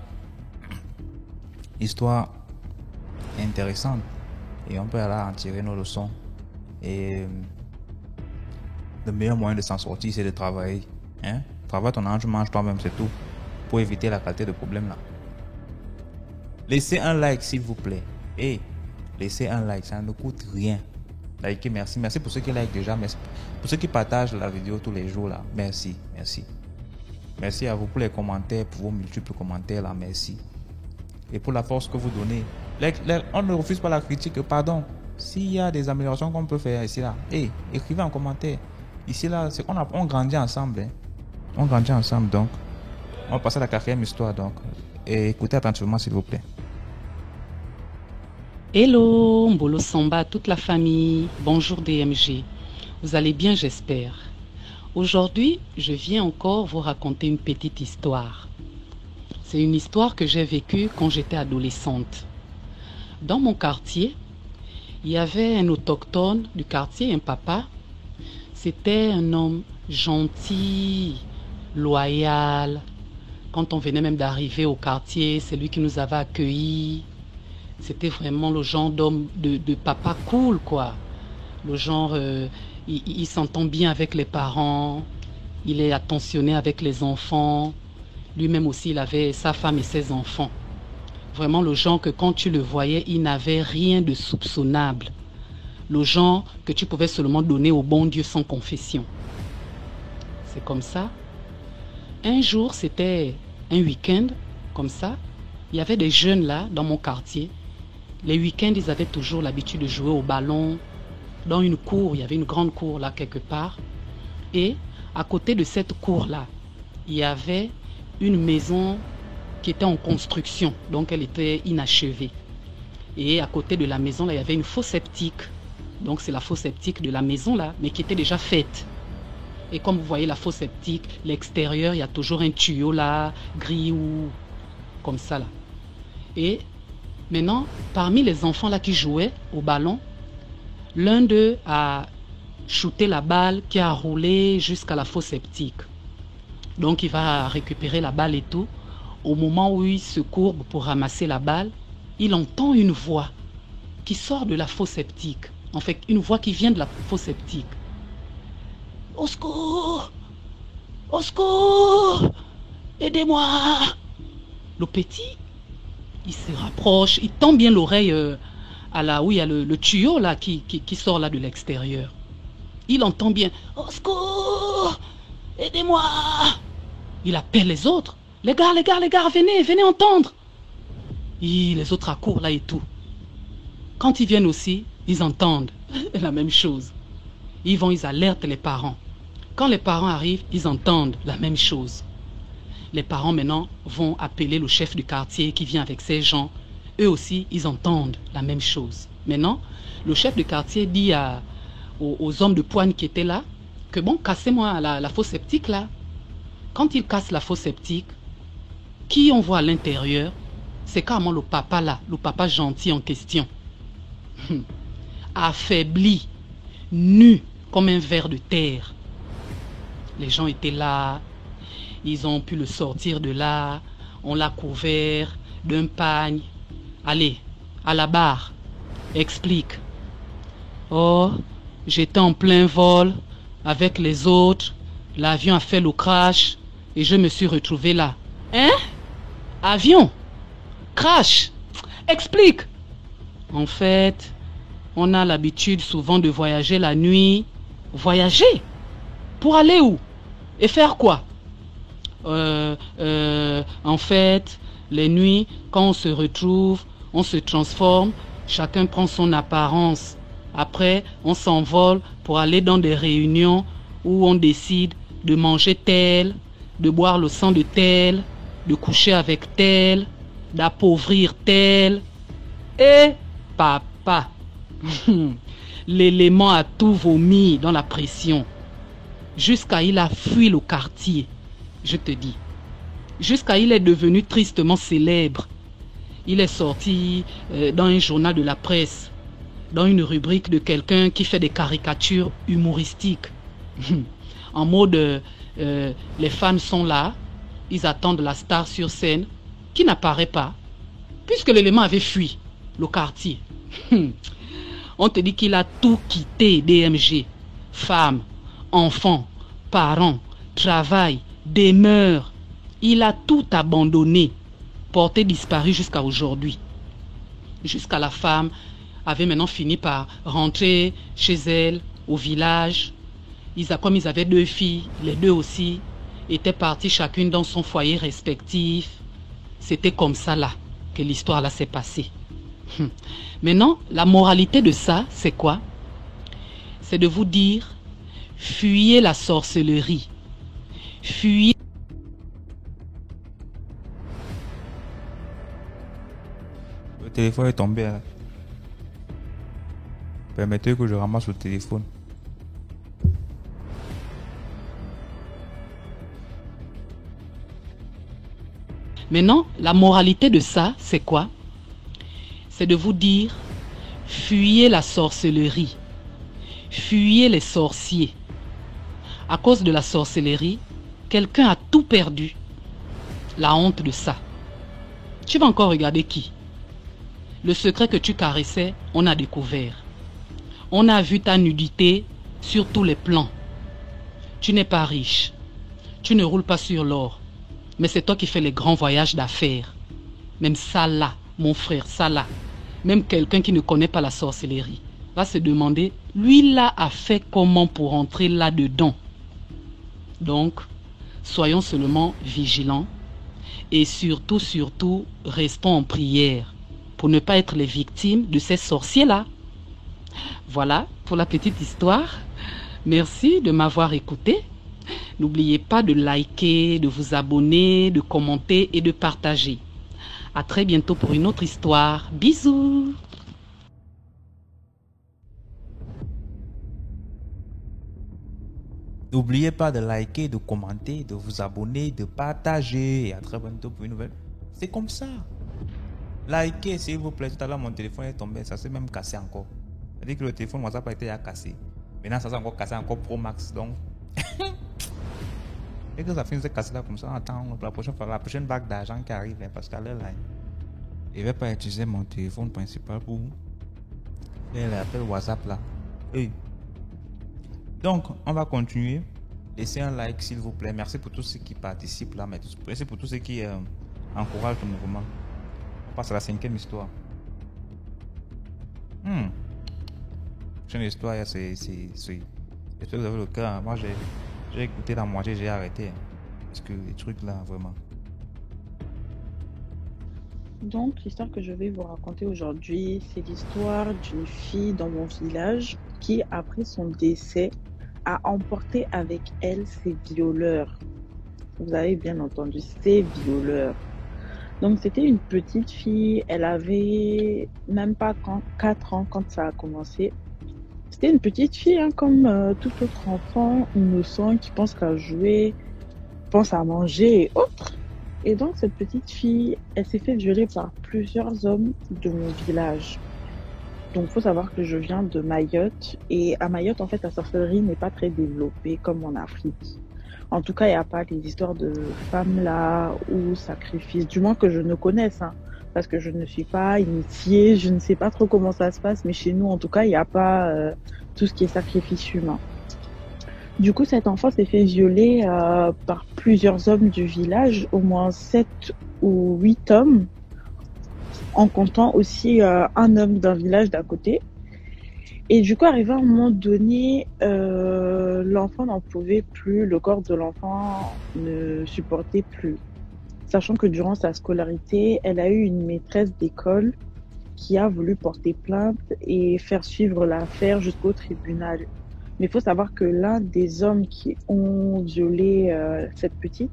Histoire intéressante. Et on peut aller en tirer nos leçons. Et le meilleur moyen de s'en sortir, c'est de travailler. Hein? Travaille ton argent, mange toi-même, c'est tout. Pour éviter la qualité de problème là. Laissez un like s'il vous plaît. Et laissez un like, ça ne coûte rien. Likez, merci. Merci pour ceux qui like déjà. Merci pour ceux qui partagent la vidéo tous les jours là. Merci, merci. Merci à vous pour les commentaires, pour vos multiples commentaires là. Merci. Et pour la force que vous donnez. On ne refuse pas la critique, pardon. S'il y a des améliorations qu'on peut faire ici là, écrivez en commentaire. Ici là, c'est on grandit ensemble. Hein. On grandit ensemble donc. On va passer à la 4e histoire donc. Et écoutez attentivement s'il vous plaît. Hello, Mbolo Samba, toute la famille. Bonjour DMG. Vous allez bien, j'espère. Aujourd'hui, je viens encore vous raconter une petite histoire. C'est une histoire que j'ai vécue quand j'étais adolescente. Dans mon quartier, il y avait un autochtone du quartier, un papa. C'était un homme gentil, loyal. Quand on venait même d'arriver au quartier, c'est lui qui nous avait accueillis. C'était vraiment le genre d'homme, de papa cool, quoi. Le genre, il s'entend bien avec les parents. Il est attentionné avec les enfants. Lui-même aussi, il avait sa femme et ses enfants. Vraiment le genre que quand tu le voyais, il n'avait rien de soupçonnable. Le genre que tu pouvais seulement donner au bon Dieu sans confession. C'est comme ça. Un jour, c'était un week-end, comme ça. Il y avait des jeunes là, dans mon quartier. Les week-ends, ils avaient toujours l'habitude de jouer au ballon. Dans une cour, il y avait une grande cour là, quelque part. Et à côté de cette cour-là, il y avait une maison qui était en construction. Donc, elle était inachevée. Et à côté de la maison, là, il y avait une fosse septique. Donc, c'est la fosse septique de la maison là, mais qui était déjà faite. Et comme vous voyez la fosse septique, l'extérieur, il y a toujours un tuyau là, gris ou comme ça là. Et maintenant, parmi les enfants là qui jouaient au ballon, l'un d'eux a shooté la balle qui a roulé jusqu'à la fosse septique. Donc il va récupérer la balle et tout. Au moment où il se courbe pour ramasser la balle, il entend une voix qui sort de la fosse septique. En fait, une voix qui vient de la fosse septique. Au secours! Au secours! Aidez-moi! Le petit, il se rapproche, il tend bien l'oreille à là où il y a le tuyau là qui sort là de l'extérieur. Il entend bien. Au secours! Aidez-moi! Il appelle les autres. Les gars, venez entendre. Et les autres accourent là et tout. Quand ils viennent aussi, ils entendent la même chose. Ils alertent les parents. Quand les parents arrivent, ils entendent la même chose. Les parents maintenant vont appeler le chef du quartier qui vient avec ses gens. Eux aussi, ils entendent la même chose. Maintenant, le chef du quartier dit aux hommes de poigne qui étaient là que bon, cassez-moi la fosse septique là. Quand ils cassent la fosse septique, qui on voit à l'intérieur, c'est carrément le papa là, le papa gentil en question. Affaibli, nu comme un ver de terre. Les gens étaient là, ils ont pu le sortir de là, on l'a couvert d'un pagne. Allez, à la barre, explique. Oh, j'étais en plein vol avec les autres, l'avion a fait le crash et je me suis retrouvé là. Hein? Avion? Crash? Explique. En fait, on a l'habitude souvent de voyager la nuit. Voyager? Pour aller où? Et faire quoi? En fait, les nuits, quand on se retrouve, on se transforme, chacun prend son apparence. Après, on s'envole pour aller dans des réunions où on décide de manger tel, de boire le sang de tel, de coucher avec tel, d'appauvrir tel. Et papa, l'élément a tout vomi dans la pression. Jusqu'à il a fui le quartier, je te dis. Jusqu'à il est devenu tristement célèbre. Il est sorti dans un journal de la presse, dans une rubrique de quelqu'un qui fait des caricatures humoristiques. En mode, les fans sont là, ils attendent la star sur scène, qui n'apparaît pas, puisque l'élément avait fui le quartier. On te dit qu'il a tout quitté, DMG. Femmes, enfants, parents, travail, demeure. Il a tout abandonné, porté disparu jusqu'à aujourd'hui. Jusqu'à la femme avait maintenant fini par rentrer chez elle, au village. Comme ils avaient 2 filles, les 2 aussi étaient parties chacune dans son foyer respectif. C'était comme ça là que l'histoire là s'est passée. Maintenant, la moralité de ça, c'est quoi? C'est de vous dire, fuyez la sorcellerie. Fuyez. Le téléphone est tombé là. Permettez que je ramasse le téléphone. Maintenant, la moralité de ça, c'est quoi? C'est de vous dire, fuyez la sorcellerie. Fuyez les sorciers. À cause de la sorcellerie, quelqu'un a tout perdu. La honte de ça. Tu vas encore regarder qui? Le secret que tu caressais, on a découvert. On a vu ta nudité sur tous les plans. Tu n'es pas riche. Tu ne roules pas sur l'or. Mais c'est toi qui fais les grands voyages d'affaires. Même ça là, mon frère, ça là. Même quelqu'un qui ne connaît pas la sorcellerie va se demander, lui là a fait comment pour entrer là-dedans. Donc, soyons seulement vigilants et surtout, restons en prière pour ne pas être les victimes de ces sorciers-là. Voilà pour la petite histoire. Merci de m'avoir écouté. N'oubliez pas de liker, de vous abonner, de commenter et de partager. À très bientôt pour une autre histoire. Bisous! N'oubliez pas de liker, de commenter, de vous abonner, de partager. Et à très bientôt pour une nouvelle. C'est comme ça. Likez s'il vous plaît. Tout à l'heure mon téléphone est tombé. Ça s'est même cassé encore. C'est-à-dire que le téléphone WhatsApp a été cassé. Maintenant ça s'est encore cassé, encore Pro Max. Donc... Et que ça finisse de casser là comme ça, attends la prochaine vague d'argent qui arrive, hein, parce qu'à l'heure là, je ne vais pas utiliser mon téléphone principal pour faire l'appel WhatsApp là. Oui. Donc, on va continuer. Laissez un like s'il vous plaît. Merci pour tous ceux qui participent là, merci pour tous ceux qui encouragent le mouvement. On passe à la 5e histoire. La prochaine histoire, c'est j'espère que vous avez le cœur. Moi, j'ai écouté la moitié, j'ai arrêté. Parce que les trucs là, vraiment. Donc, l'histoire que je vais vous raconter aujourd'hui, c'est l'histoire d'une fille dans mon village qui, après son décès, a emporté avec elle ses violeurs. Vous avez bien entendu, ses violeurs. Donc, c'était une petite fille, elle avait même pas 4 ans quand ça a commencé. C'était une petite fille, hein, comme tout autre enfant innocent qui pense qu'à jouer, pense à manger et autres. Et donc, cette petite fille, elle s'est fait violer par plusieurs hommes de mon village. Donc, il faut savoir que je viens de Mayotte. Et à Mayotte, en fait, la sorcellerie n'est pas très développée comme en Afrique. En tout cas, il n'y a pas les histoires de femmes là ou sacrifices, du moins que je ne connaisse, hein. Parce que je ne suis pas initiée, je ne sais pas trop comment ça se passe, mais chez nous, en tout cas, il n'y a pas tout ce qui est sacrifice humain. Du coup, cet enfant s'est fait violer par plusieurs hommes du village, au moins 7 ou 8 hommes, en comptant aussi un homme d'un village d'à côté. Et du coup, arrivé à un moment donné, l'enfant n'en pouvait plus, le corps de l'enfant ne supportait plus. Sachant que durant sa scolarité, elle a eu une maîtresse d'école qui a voulu porter plainte et faire suivre l'affaire jusqu'au tribunal. Mais il faut savoir que l'un des hommes qui ont violé cette petite,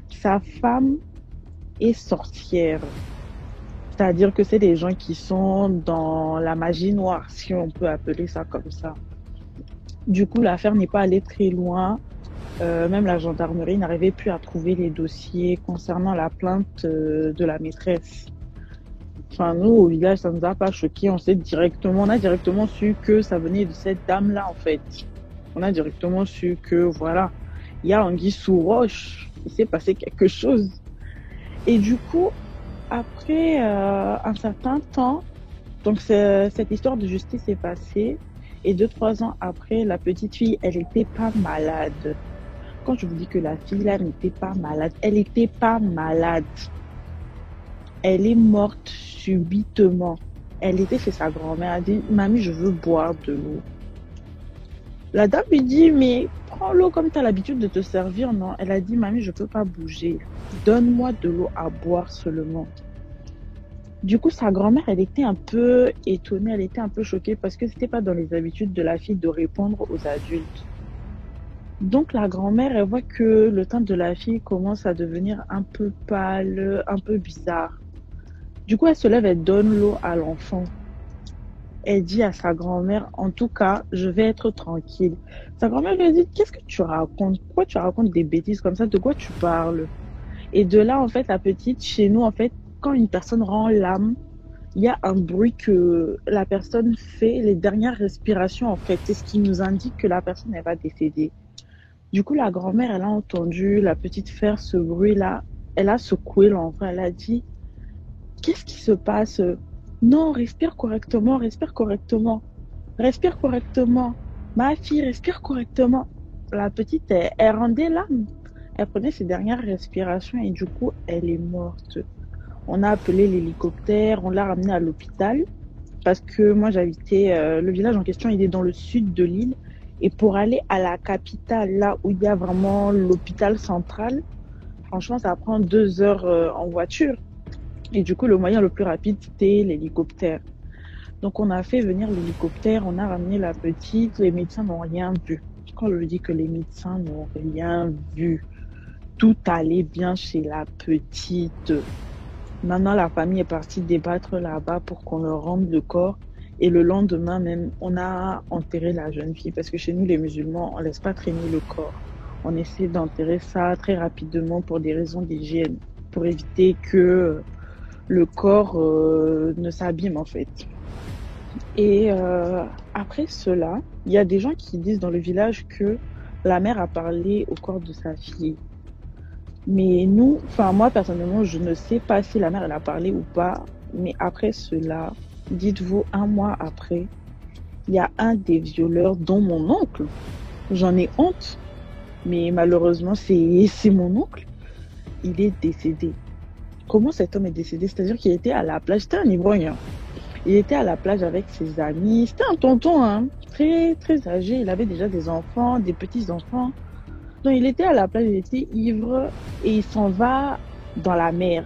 sa femme est sorcière. C'est-à-dire que c'est des gens qui sont dans la magie noire, si on peut appeler ça comme ça. Du coup, l'affaire n'est pas allée très loin. Même la gendarmerie n'arrivait plus à trouver les dossiers concernant la plainte de la maîtresse. Enfin, nous, au village, ça ne nous a pas choqué. On a directement su que ça venait de cette dame-là, en fait. On a directement su que, voilà, il y a anguille sous roche. Il s'est passé quelque chose. Et du coup, après un certain temps, donc cette histoire de justice est passée. Et 2-3 ans après, la petite fille, elle n'était pas malade. Quand je vous dis que la fille là n'était pas malade, elle n'était pas malade. Elle est morte subitement. Elle était chez sa grand-mère. Elle a dit, mamie, je veux boire de l'eau. La dame lui dit, mais prends l'eau comme tu as l'habitude de te servir, non? Elle a dit, mamie, je ne peux pas bouger. Donne-moi de l'eau à boire seulement. Du coup, sa grand-mère, elle était un peu étonnée, elle était un peu choquée parce que c'était pas dans les habitudes de la fille de répondre aux adultes. Donc la grand-mère, elle voit que le teint de la fille commence à devenir un peu pâle, un peu bizarre. Du coup, elle se lève, elle donne l'eau à l'enfant. Elle dit à sa grand-mère, en tout cas, je vais être tranquille. Sa grand-mère lui a dit, qu'est-ce que tu racontes? Pourquoi tu racontes des bêtises comme ça? De quoi tu parles? Et de là, en fait, la petite, chez nous, en fait, quand une personne rend l'âme, il y a un bruit que la personne fait, les dernières respirations, en fait. C'est ce qui nous indique que la personne, elle va décéder. Du coup, la grand-mère, elle a entendu la petite faire ce bruit-là. Elle a secoué l'enfant. Elle a dit, qu'est-ce qui se passe? Non, respire correctement, respire correctement. Respire correctement. Ma fille, respire correctement. La petite, elle rendait l'âme. Elle prenait ses dernières respirations et du coup, elle est morte. On a appelé l'hélicoptère, on l'a ramenée à l'hôpital parce que moi, j'habitais, le village en question, il est dans le sud de l'île. Et pour aller à la capitale, là où il y a vraiment l'hôpital central, franchement, ça prend 2 heures en voiture. Et du coup, le moyen le plus rapide, c'était l'hélicoptère. Donc, on a fait venir l'hélicoptère, on a ramené la petite, les médecins n'ont rien vu. Quand je dis que les médecins n'ont rien vu, tout allait bien chez la petite. Maintenant, la famille est partie débattre là-bas pour qu'on leur rende le corps. Et le lendemain même, on a enterré la jeune fille. Parce que chez nous, les musulmans, on ne laisse pas traîner le corps. On essaie d'enterrer ça très rapidement pour des raisons d'hygiène. Pour éviter que le corps ne s'abîme en fait. Et après cela, il y a des gens qui disent dans le village que la mère a parlé au corps de sa fille. Mais nous, enfin moi personnellement, je ne sais pas si la mère elle a parlé ou pas. Mais après cela, dites-vous, 1 mois après, il y a un des violeurs, dont mon oncle. J'en ai honte, mais malheureusement, c'est mon oncle. Il est décédé. Comment cet homme est décédé? C'est-à-dire qu'il était à la plage, c'était un Ivoirien. Il était à la plage avec ses amis. C'était un tonton, hein, très, très âgé. Il avait déjà des enfants, des petits-enfants. Donc il était à la plage, il était ivre et il s'en va dans la mer.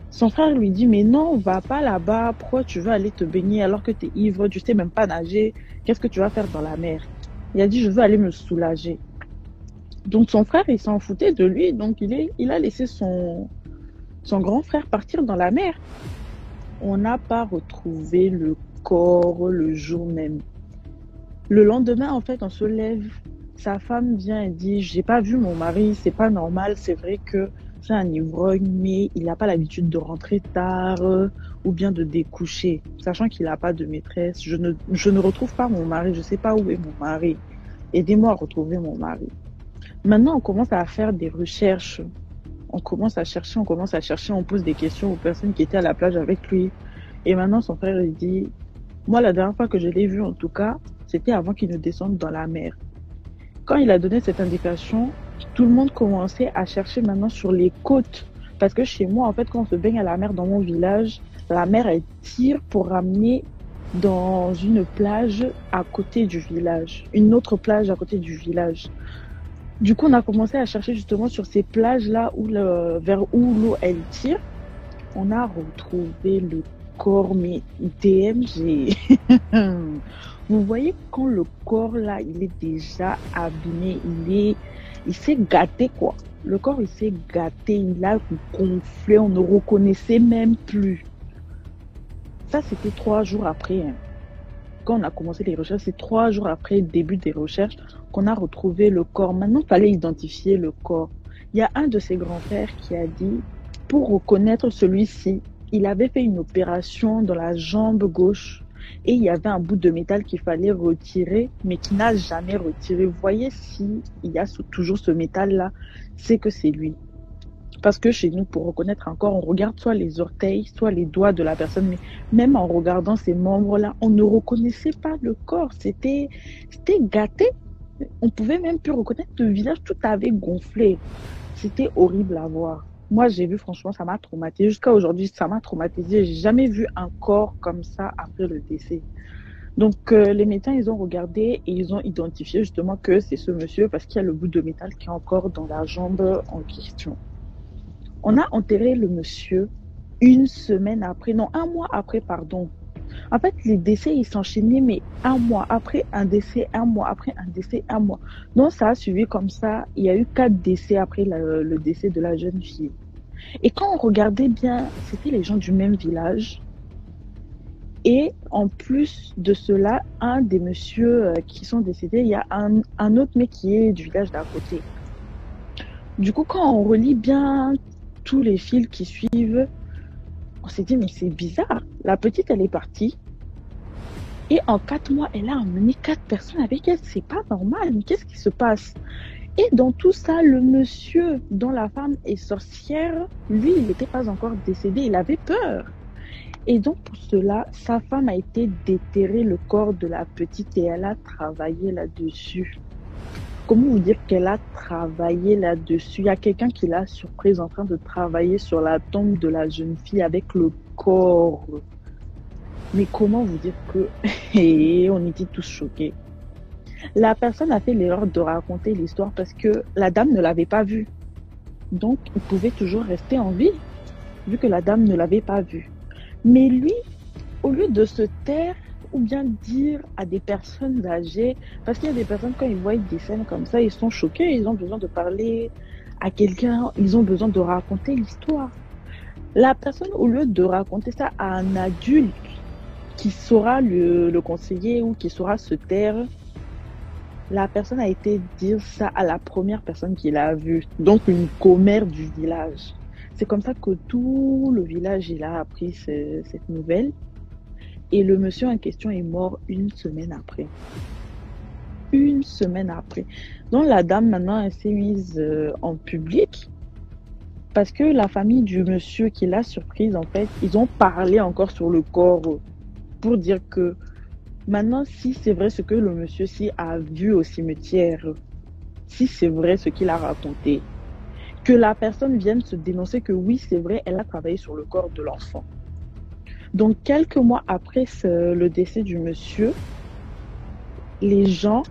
Son frère lui dit, mais non, va pas là-bas. Pourquoi tu veux aller te baigner alors que tu es ivre, tu sais même pas nager? Qu'est-ce que tu vas faire dans la mer? Il a dit, je veux aller me soulager. Donc son frère, il s'en foutait de lui. Donc il a laissé son grand frère partir dans la mer. On n'a pas retrouvé le corps le jour même. Le lendemain, en fait, on se lève. Sa femme vient et dit, j'ai pas vu mon mari, c'est pas normal. C'est vrai que c'est un ivrogne, mais il n'a pas l'habitude de rentrer tard ou bien de découcher. Sachant qu'il n'a pas de maîtresse. Je ne retrouve pas mon mari. Je sais pas où est mon mari. Aidez-moi à retrouver mon mari. Maintenant, on commence à faire des recherches. On commence à chercher, on pose des questions aux personnes qui étaient à la plage avec lui. Et maintenant, son frère, il dit, moi, la dernière fois que je l'ai vu, en tout cas, c'était avant qu'il ne descende dans la mer. Quand il a donné cette indication, tout le monde commençait à chercher maintenant sur les côtes. Parce que chez moi, en fait, quand on se baigne à la mer dans mon village, la mer, elle tire pour ramener dans une plage à côté du village. Une autre plage à côté du village. Du coup, on a commencé à chercher justement sur ces plages-là vers où l'eau, elle tire. On a retrouvé le corps, mais DMG. Vous voyez quand le corps là, il est déjà abîmé, il s'est gâté quoi. Le corps il s'est gâté, il a gonflé, on ne reconnaissait même plus. Ça c'était 3 jours après. Quand on a commencé les recherches, c'est 3 jours après le début des recherches qu'on a retrouvé le corps. Maintenant, il fallait identifier le corps. Il y a un de ses grands-pères qui a dit, pour reconnaître celui-ci, il avait fait une opération dans la jambe gauche et il y avait un bout de métal qu'il fallait retirer, mais qui n'a jamais retiré. Vous voyez, s'il y a toujours ce métal-là, c'est que c'est lui. Parce que chez nous, pour reconnaître un corps, on regarde soit les orteils, soit les doigts de la personne, mais même en regardant ces membres-là, on ne reconnaissait pas le corps. C'était gâté. On pouvait même plus reconnaître le visage, tout avait gonflé. C'était horrible à voir. Moi, j'ai vu, franchement, ça m'a traumatisé. Jusqu'à aujourd'hui, ça m'a traumatisé. J'ai jamais vu un corps comme ça après le décès. Donc, les médecins, ils ont regardé et ils ont identifié justement que c'est ce monsieur parce qu'il y a le bout de métal qui est encore dans la jambe en question. On a enterré le monsieur 1 semaine après, non, 1 mois après, pardon. En fait, les décès, ils s'enchaînaient, mais 1 mois après un décès, 1 mois après un décès, 1 mois. Donc, ça a suivi comme ça. Il y a eu 4 décès après le décès de la jeune fille. Et quand on regardait bien, c'était les gens du même village. Et en plus de cela, un des messieurs qui sont décédés, il y a un autre mec qui est du village d'à côté. Du coup, quand on relit bien tous les fils qui suivent, on s'est dit, mais c'est bizarre. La petite, elle est partie. Et en 4 mois, elle a emmené 4 personnes avec elle. C'est pas normal. Mais qu'est-ce qui se passe? Et dans tout ça, le monsieur dont la femme est sorcière, lui, il n'était pas encore décédé. Il avait peur. Et donc, pour cela, sa femme a été déterrer le corps de la petite et elle a travaillé là-dessus. Comment vous dire qu'elle a travaillé là-dessus? Il y a quelqu'un qui l'a surprise en train de travailler sur la tombe de la jeune fille avec le corps. Mais comment vous dire que... on était tous choqués. La personne a fait l'erreur de raconter l'histoire parce que la dame ne l'avait pas vue. Donc, il pouvait toujours rester en vie, vu que la dame ne l'avait pas vue. Mais lui, au lieu de se taire, ou bien dire à des personnes âgées, parce qu'il y a des personnes, quand ils voient des scènes comme ça, ils sont choqués, ils ont besoin de parler à quelqu'un, ils ont besoin de raconter l'histoire. La personne, au lieu de raconter ça à un adulte qui saura le conseiller ou qui saura se taire, la personne a été dire ça à la première personne qui l'a vue, donc une commère du village. C'est comme ça que tout le village il a appris cette nouvelle. Et le monsieur en question est mort 1 semaine après. 1 semaine après. Donc la dame maintenant elle s'est mise en public parce que la famille du monsieur qui l'a surprise en fait, ils ont parlé encore sur le corps pour dire que maintenant si c'est vrai ce que le monsieur-ci a vu au cimetière, si c'est vrai ce qu'il a raconté, que la personne vienne se dénoncer que oui c'est vrai, elle a travaillé sur le corps de l'enfant. Donc, quelques mois après le décès du monsieur, les gens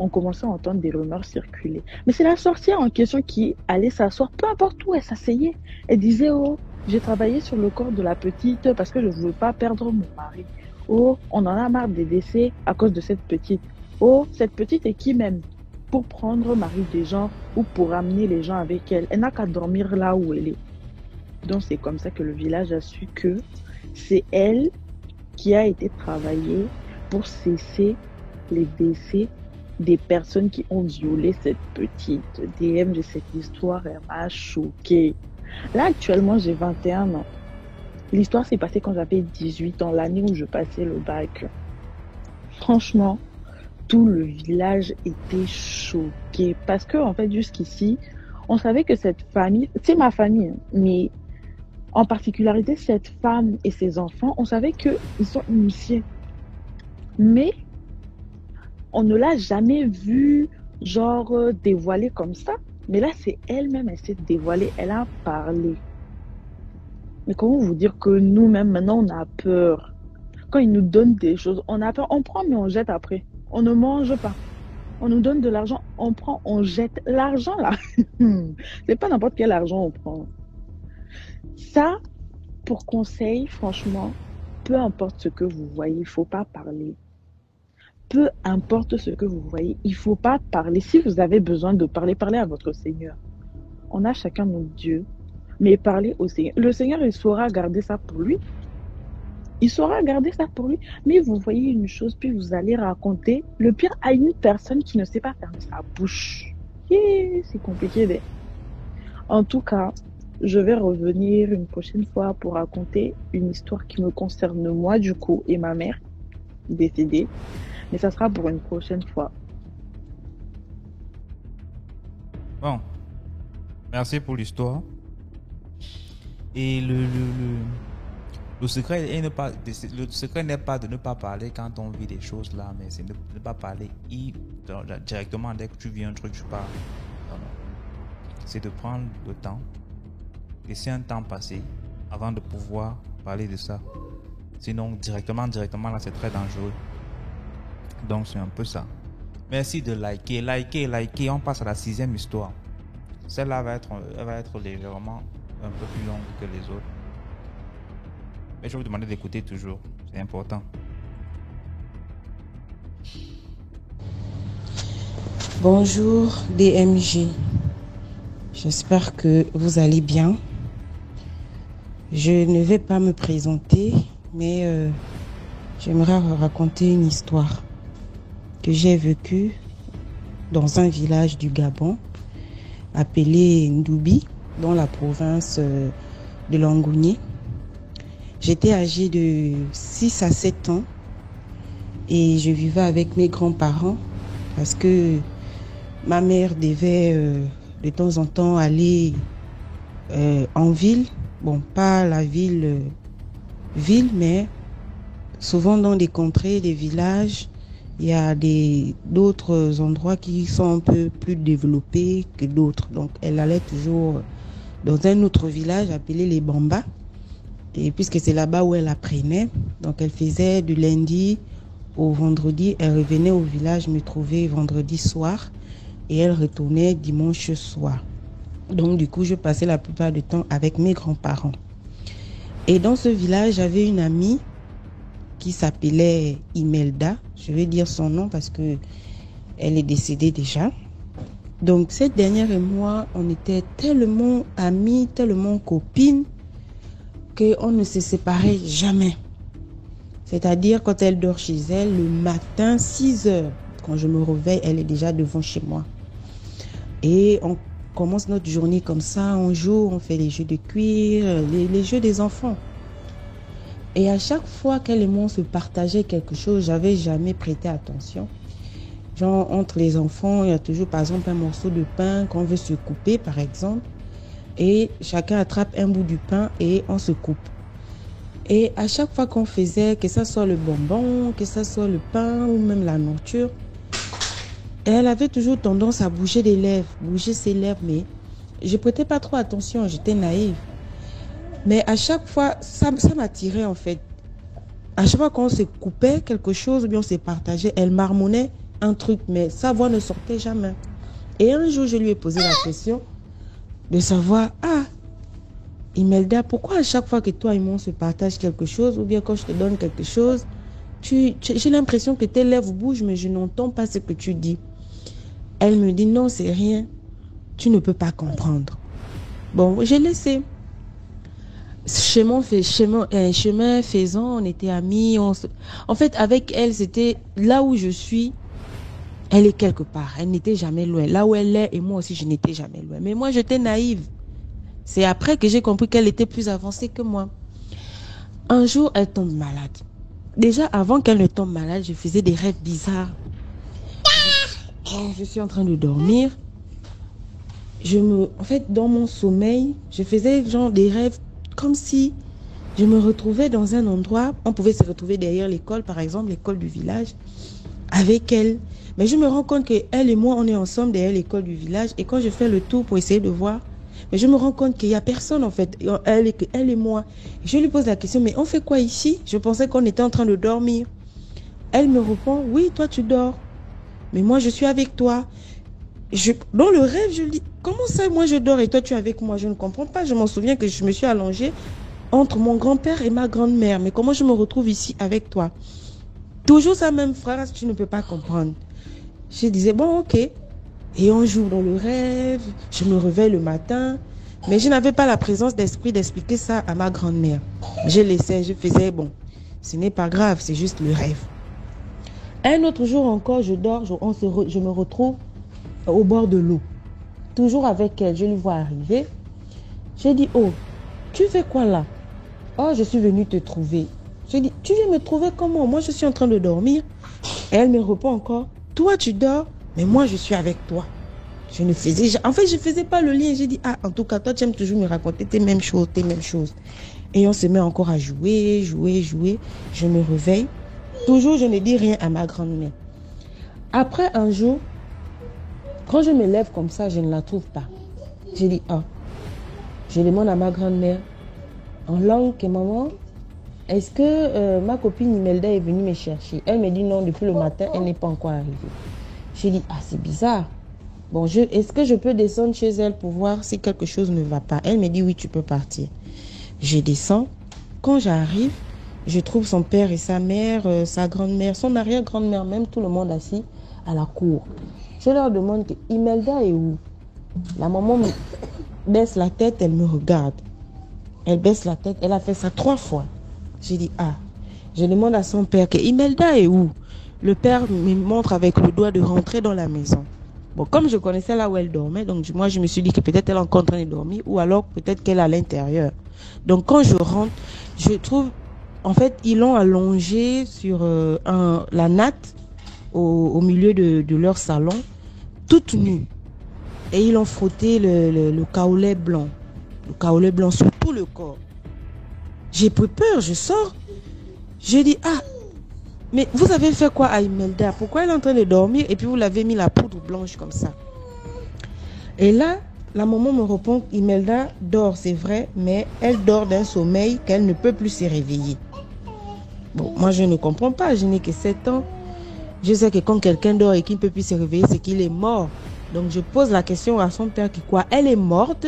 ont commencé à entendre des rumeurs circuler. Mais c'est la sorcière en question qui allait s'asseoir, peu importe où elle s'asseyait. Elle disait, oh, j'ai travaillé sur le corps de la petite parce que je ne veux pas perdre mon mari. Oh, on en a marre des décès à cause de cette petite. Oh, cette petite est qui même? Pour prendre mari des gens ou pour ramener les gens avec elle. Elle n'a qu'à dormir là où elle est. Donc, c'est comme ça que le village a su que c'est elle qui a été travaillée pour cesser les décès des personnes qui ont violé cette petite. DM de cette histoire, elle m'a choquée. Là, actuellement, j'ai 21 ans. L'histoire s'est passée quand j'avais 18 ans, l'année où je passais le bac. Franchement, tout le village était choqué. Parce que, en fait, jusqu'ici, on savait que cette famille, c'est ma famille, mais en particularité, cette femme et ses enfants, on savait qu'ils sont initiés. Mais on ne l'a jamais vu genre dévoiler comme ça. Mais là, c'est elle-même, elle s'est dévoilée, elle a parlé. Mais comment vous dire que nous-mêmes, maintenant, on a peur. Quand ils nous donnent des choses, on a peur, on prend mais on jette après. On ne mange pas. On nous donne de l'argent, on prend, on jette. L'argent, là, c'est pas n'importe quel argent on prend. Ça, pour conseil, franchement, peu importe ce que vous voyez, il ne faut pas parler. Peu importe ce que vous voyez, il ne faut pas parler. Si vous avez besoin de parler, parlez à votre Seigneur. On a chacun notre Dieu, mais parlez au Seigneur. Le Seigneur, il saura garder ça pour lui. Il saura garder ça pour lui. Mais vous voyez une chose, puis vous allez raconter le pire à une personne qui ne sait pas fermer sa bouche. C'est compliqué. En tout cas, je vais revenir une prochaine fois pour raconter une histoire qui me concerne moi, du coup, et ma mère, décédée. Mais ça sera pour une prochaine fois. Bon, merci pour l'histoire. Et le secret n'est pas de ne pas parler quand on vit des choses là, mais c'est de ne pas parler directement dès que tu vis un truc, tu parles. Non. C'est de prendre le temps, laisser un temps passer avant de pouvoir parler de ça. Sinon, directement là, c'est très dangereux. Donc, c'est un peu ça. Merci de liker. On passe à la 6e histoire. Celle-là elle va être légèrement un peu plus longue que les autres. Mais je vais vous demander d'écouter toujours. C'est important. Bonjour DMG. J'espère que vous allez bien. Je ne vais pas me présenter, mais j'aimerais raconter une histoire que j'ai vécue dans un village du Gabon appelé Ndoubi, dans la province de Langounié. J'étais âgée de 6 à 7 ans et je vivais avec mes grands-parents parce que ma mère devait de temps en temps aller en ville. Bon, pas la ville, mais souvent dans des contrées, des villages, il y a d'autres endroits qui sont un peu plus développés que d'autres. Donc, elle allait toujours dans un autre village appelé les Bambas. Et puisque c'est là-bas où elle apprenait, donc elle faisait du lundi au vendredi. Elle revenait au village me trouver vendredi soir et elle retournait dimanche soir. Donc, du coup, je passais la plupart du temps avec mes grands-parents. Et dans ce village, j'avais une amie qui s'appelait Imelda. Je vais dire son nom parce que elle est décédée déjà. Donc, cette dernière et moi, on était tellement amies, tellement copines, qu'on ne se séparait jamais. C'est-à-dire, quand elle dort chez elle, le matin, 6 heures, quand je me réveille, elle est déjà devant chez moi. Et on commence notre journée comme ça, on joue, on fait les jeux de cuir, les jeux des enfants. Et à chaque fois qu'elle et moi se partageait quelque chose, j'avais jamais prêté attention. Genre, entre les enfants, il y a toujours, par exemple, un morceau de pain qu'on veut se couper, par exemple. Et chacun attrape un bout du pain et on se coupe. Et à chaque fois qu'on faisait, que ça soit le bonbon, que ça soit le pain ou même la nourriture, elle avait toujours tendance à bouger ses lèvres, mais je prêtais pas trop attention, j'étais naïve. Mais à chaque fois, ça m'attirait en fait. À chaque fois qu'on se coupait quelque chose ou bien on se partageait, elle marmonnait un truc, mais sa voix ne sortait jamais. Et un jour, je lui ai posé la question de savoir, Imelda, pourquoi à chaque fois que toi et moi on se partage quelque chose, ou bien quand je te donne quelque chose, j'ai l'impression que tes lèvres bougent, mais je n'entends pas ce que tu dis. Elle me dit, non, c'est rien, tu ne peux pas comprendre. Bon, j'ai laissé. Chemin faisant, on était amis. En fait, avec elle, c'était là où je suis, elle est quelque part. Elle n'était jamais loin. Là où elle est, et moi aussi, je n'étais jamais loin. Mais moi, j'étais naïve. C'est après que j'ai compris qu'elle était plus avancée que moi. Un jour, elle tombe malade. Déjà, avant qu'elle ne tombe malade, je faisais des rêves bizarres. Je suis en train de dormir. En fait, dans mon sommeil, je faisais genre des rêves comme si je me retrouvais dans un endroit. On pouvait se retrouver derrière l'école, par exemple, l'école du village, avec elle. Mais je me rends compte qu'elle et moi, on est ensemble derrière l'école du village. Et quand je fais le tour pour essayer de voir, mais je me rends compte qu'il n'y a personne en fait, elle et moi. Je lui pose la question, mais on fait quoi ici? Je pensais qu'on était en train de dormir. Elle me répond, oui, toi tu dors. Mais moi je suis avec toi. Dans le rêve, je lui dis, comment ça, moi je dors et toi tu es avec moi? Je ne comprends pas. Je m'en souviens que je me suis allongée entre mon grand-père et ma grand-mère. Mais comment je me retrouve ici avec toi? Toujours sa même phrase, tu ne peux pas comprendre. Je disais, bon, ok. Et on joue dans le rêve, je me réveille le matin. Mais je n'avais pas la présence d'esprit d'expliquer ça à ma grand-mère. Je laissais, je faisais, bon, ce n'est pas grave, c'est juste le rêve. Un autre jour encore, je dors, je me retrouve au bord de l'eau. Toujours avec elle, je lui vois arriver. J'ai dit, oh, tu fais quoi là? Oh, je suis venue te trouver. J'ai dit, tu viens me trouver comment? Moi, je suis en train de dormir. Et elle me répond encore, toi, tu dors, mais moi, je suis avec toi. Je ne faisais pas le lien. J'ai dit, ah, en tout cas, toi, tu aimes toujours me raconter tes mêmes choses. Et on se met encore à jouer. Je me réveille. Toujours, je ne dis rien à ma grand-mère. Après, un jour, quand je me lève comme ça, je ne la trouve pas. J'ai dit, ah, je demande à ma grand-mère, en langue que maman, est-ce que ma copine Imelda est venue me chercher? Elle me dit non, depuis le matin, elle n'est pas encore arrivée. J'ai dit, ah, c'est bizarre. Bon, est-ce que je peux descendre chez elle pour voir si quelque chose ne va pas? Elle me dit, oui, tu peux partir. Je descends. Quand j'arrive, je trouve son père et sa mère, sa grand-mère, son arrière-grand-mère, même tout le monde assis à la cour. Je leur demande que Imelda est où? La maman me baisse la tête, elle me regarde. Elle baisse la tête, elle a fait ça 3 fois. J'ai dit, ah, je demande à son père que Imelda est où? Le père me montre avec le doigt de rentrer dans la maison. Bon, comme je connaissais là où elle dormait, donc moi je me suis dit que peut-être elle est encore en train de dormir ou alors peut-être qu'elle est à l'intérieur. Donc quand je rentre, je trouve, en fait, ils l'ont allongée sur la natte au milieu de leur salon, toute nue. Et ils l'ont frotté le kaolé blanc sur tout le corps. J'ai pris peur, je sors. J'ai dit, ah, mais vous avez fait quoi à Imelda? Pourquoi elle est en train de dormir et puis vous l'avez mis la poudre blanche comme ça? Et là, la maman me répond, Imelda dort, c'est vrai, mais elle dort d'un sommeil qu'elle ne peut plus se réveiller. Bon, moi je ne comprends pas, je n'ai que 7 ans. Je sais que quand quelqu'un dort et qu'il ne peut plus se réveiller, c'est qu'il est mort. Donc je pose la question à son père qui quoi? Elle est morte?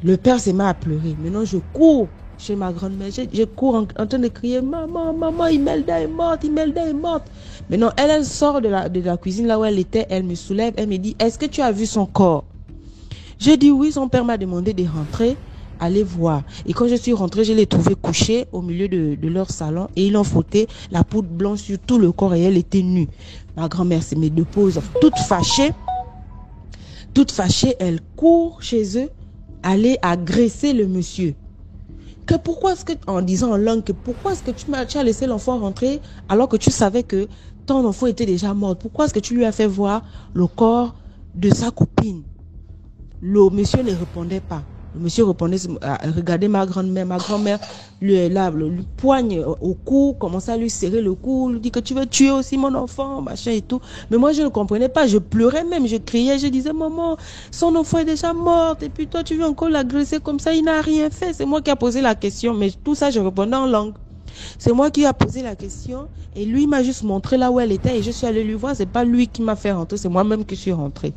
Le père s'est mis à pleurer. Maintenant je cours chez ma grand-mère. Je cours en train de crier, maman, maman, Imelda est morte, Imelda est morte. Maintenant elle sort de la cuisine là où elle était, elle me soulève, elle me dit, est-ce que tu as vu son corps? J'ai dit oui, son père m'a demandé de rentrer, aller voir. Et quand je suis rentrée, je l'ai trouvé couchée au milieu de leur salon et ils ont frotté la poudre blanche sur tout le corps et elle était nue. Ma grand-mère se met de pause, toute fâchée, elle court chez eux, aller agresser le monsieur. Que pourquoi est-ce que, en disant en langue, que pourquoi est-ce que tu as laissé l'enfant rentrer alors que tu savais que ton enfant était déjà mort? Pourquoi est-ce que tu lui as fait voir le corps de sa copine? Le monsieur ne répondait pas. Le monsieur répondait, regardez ma grand-mère. Ma grand-mère lui poigne au cou, commençait à lui serrer le cou, lui dit que tu veux tuer aussi mon enfant, machin et tout. Mais moi, je ne comprenais pas. Je pleurais même, je criais, je disais, maman, son enfant est déjà mort. Et puis toi, tu veux encore l'agresser comme ça, il n'a rien fait. C'est moi qui a posé la question. Mais tout ça, je répondais en langue. C'est moi qui a posé la question et lui m'a juste montré là où elle était et je suis allée lui voir. C'est pas lui qui m'a fait rentrer, c'est moi-même qui suis rentrée.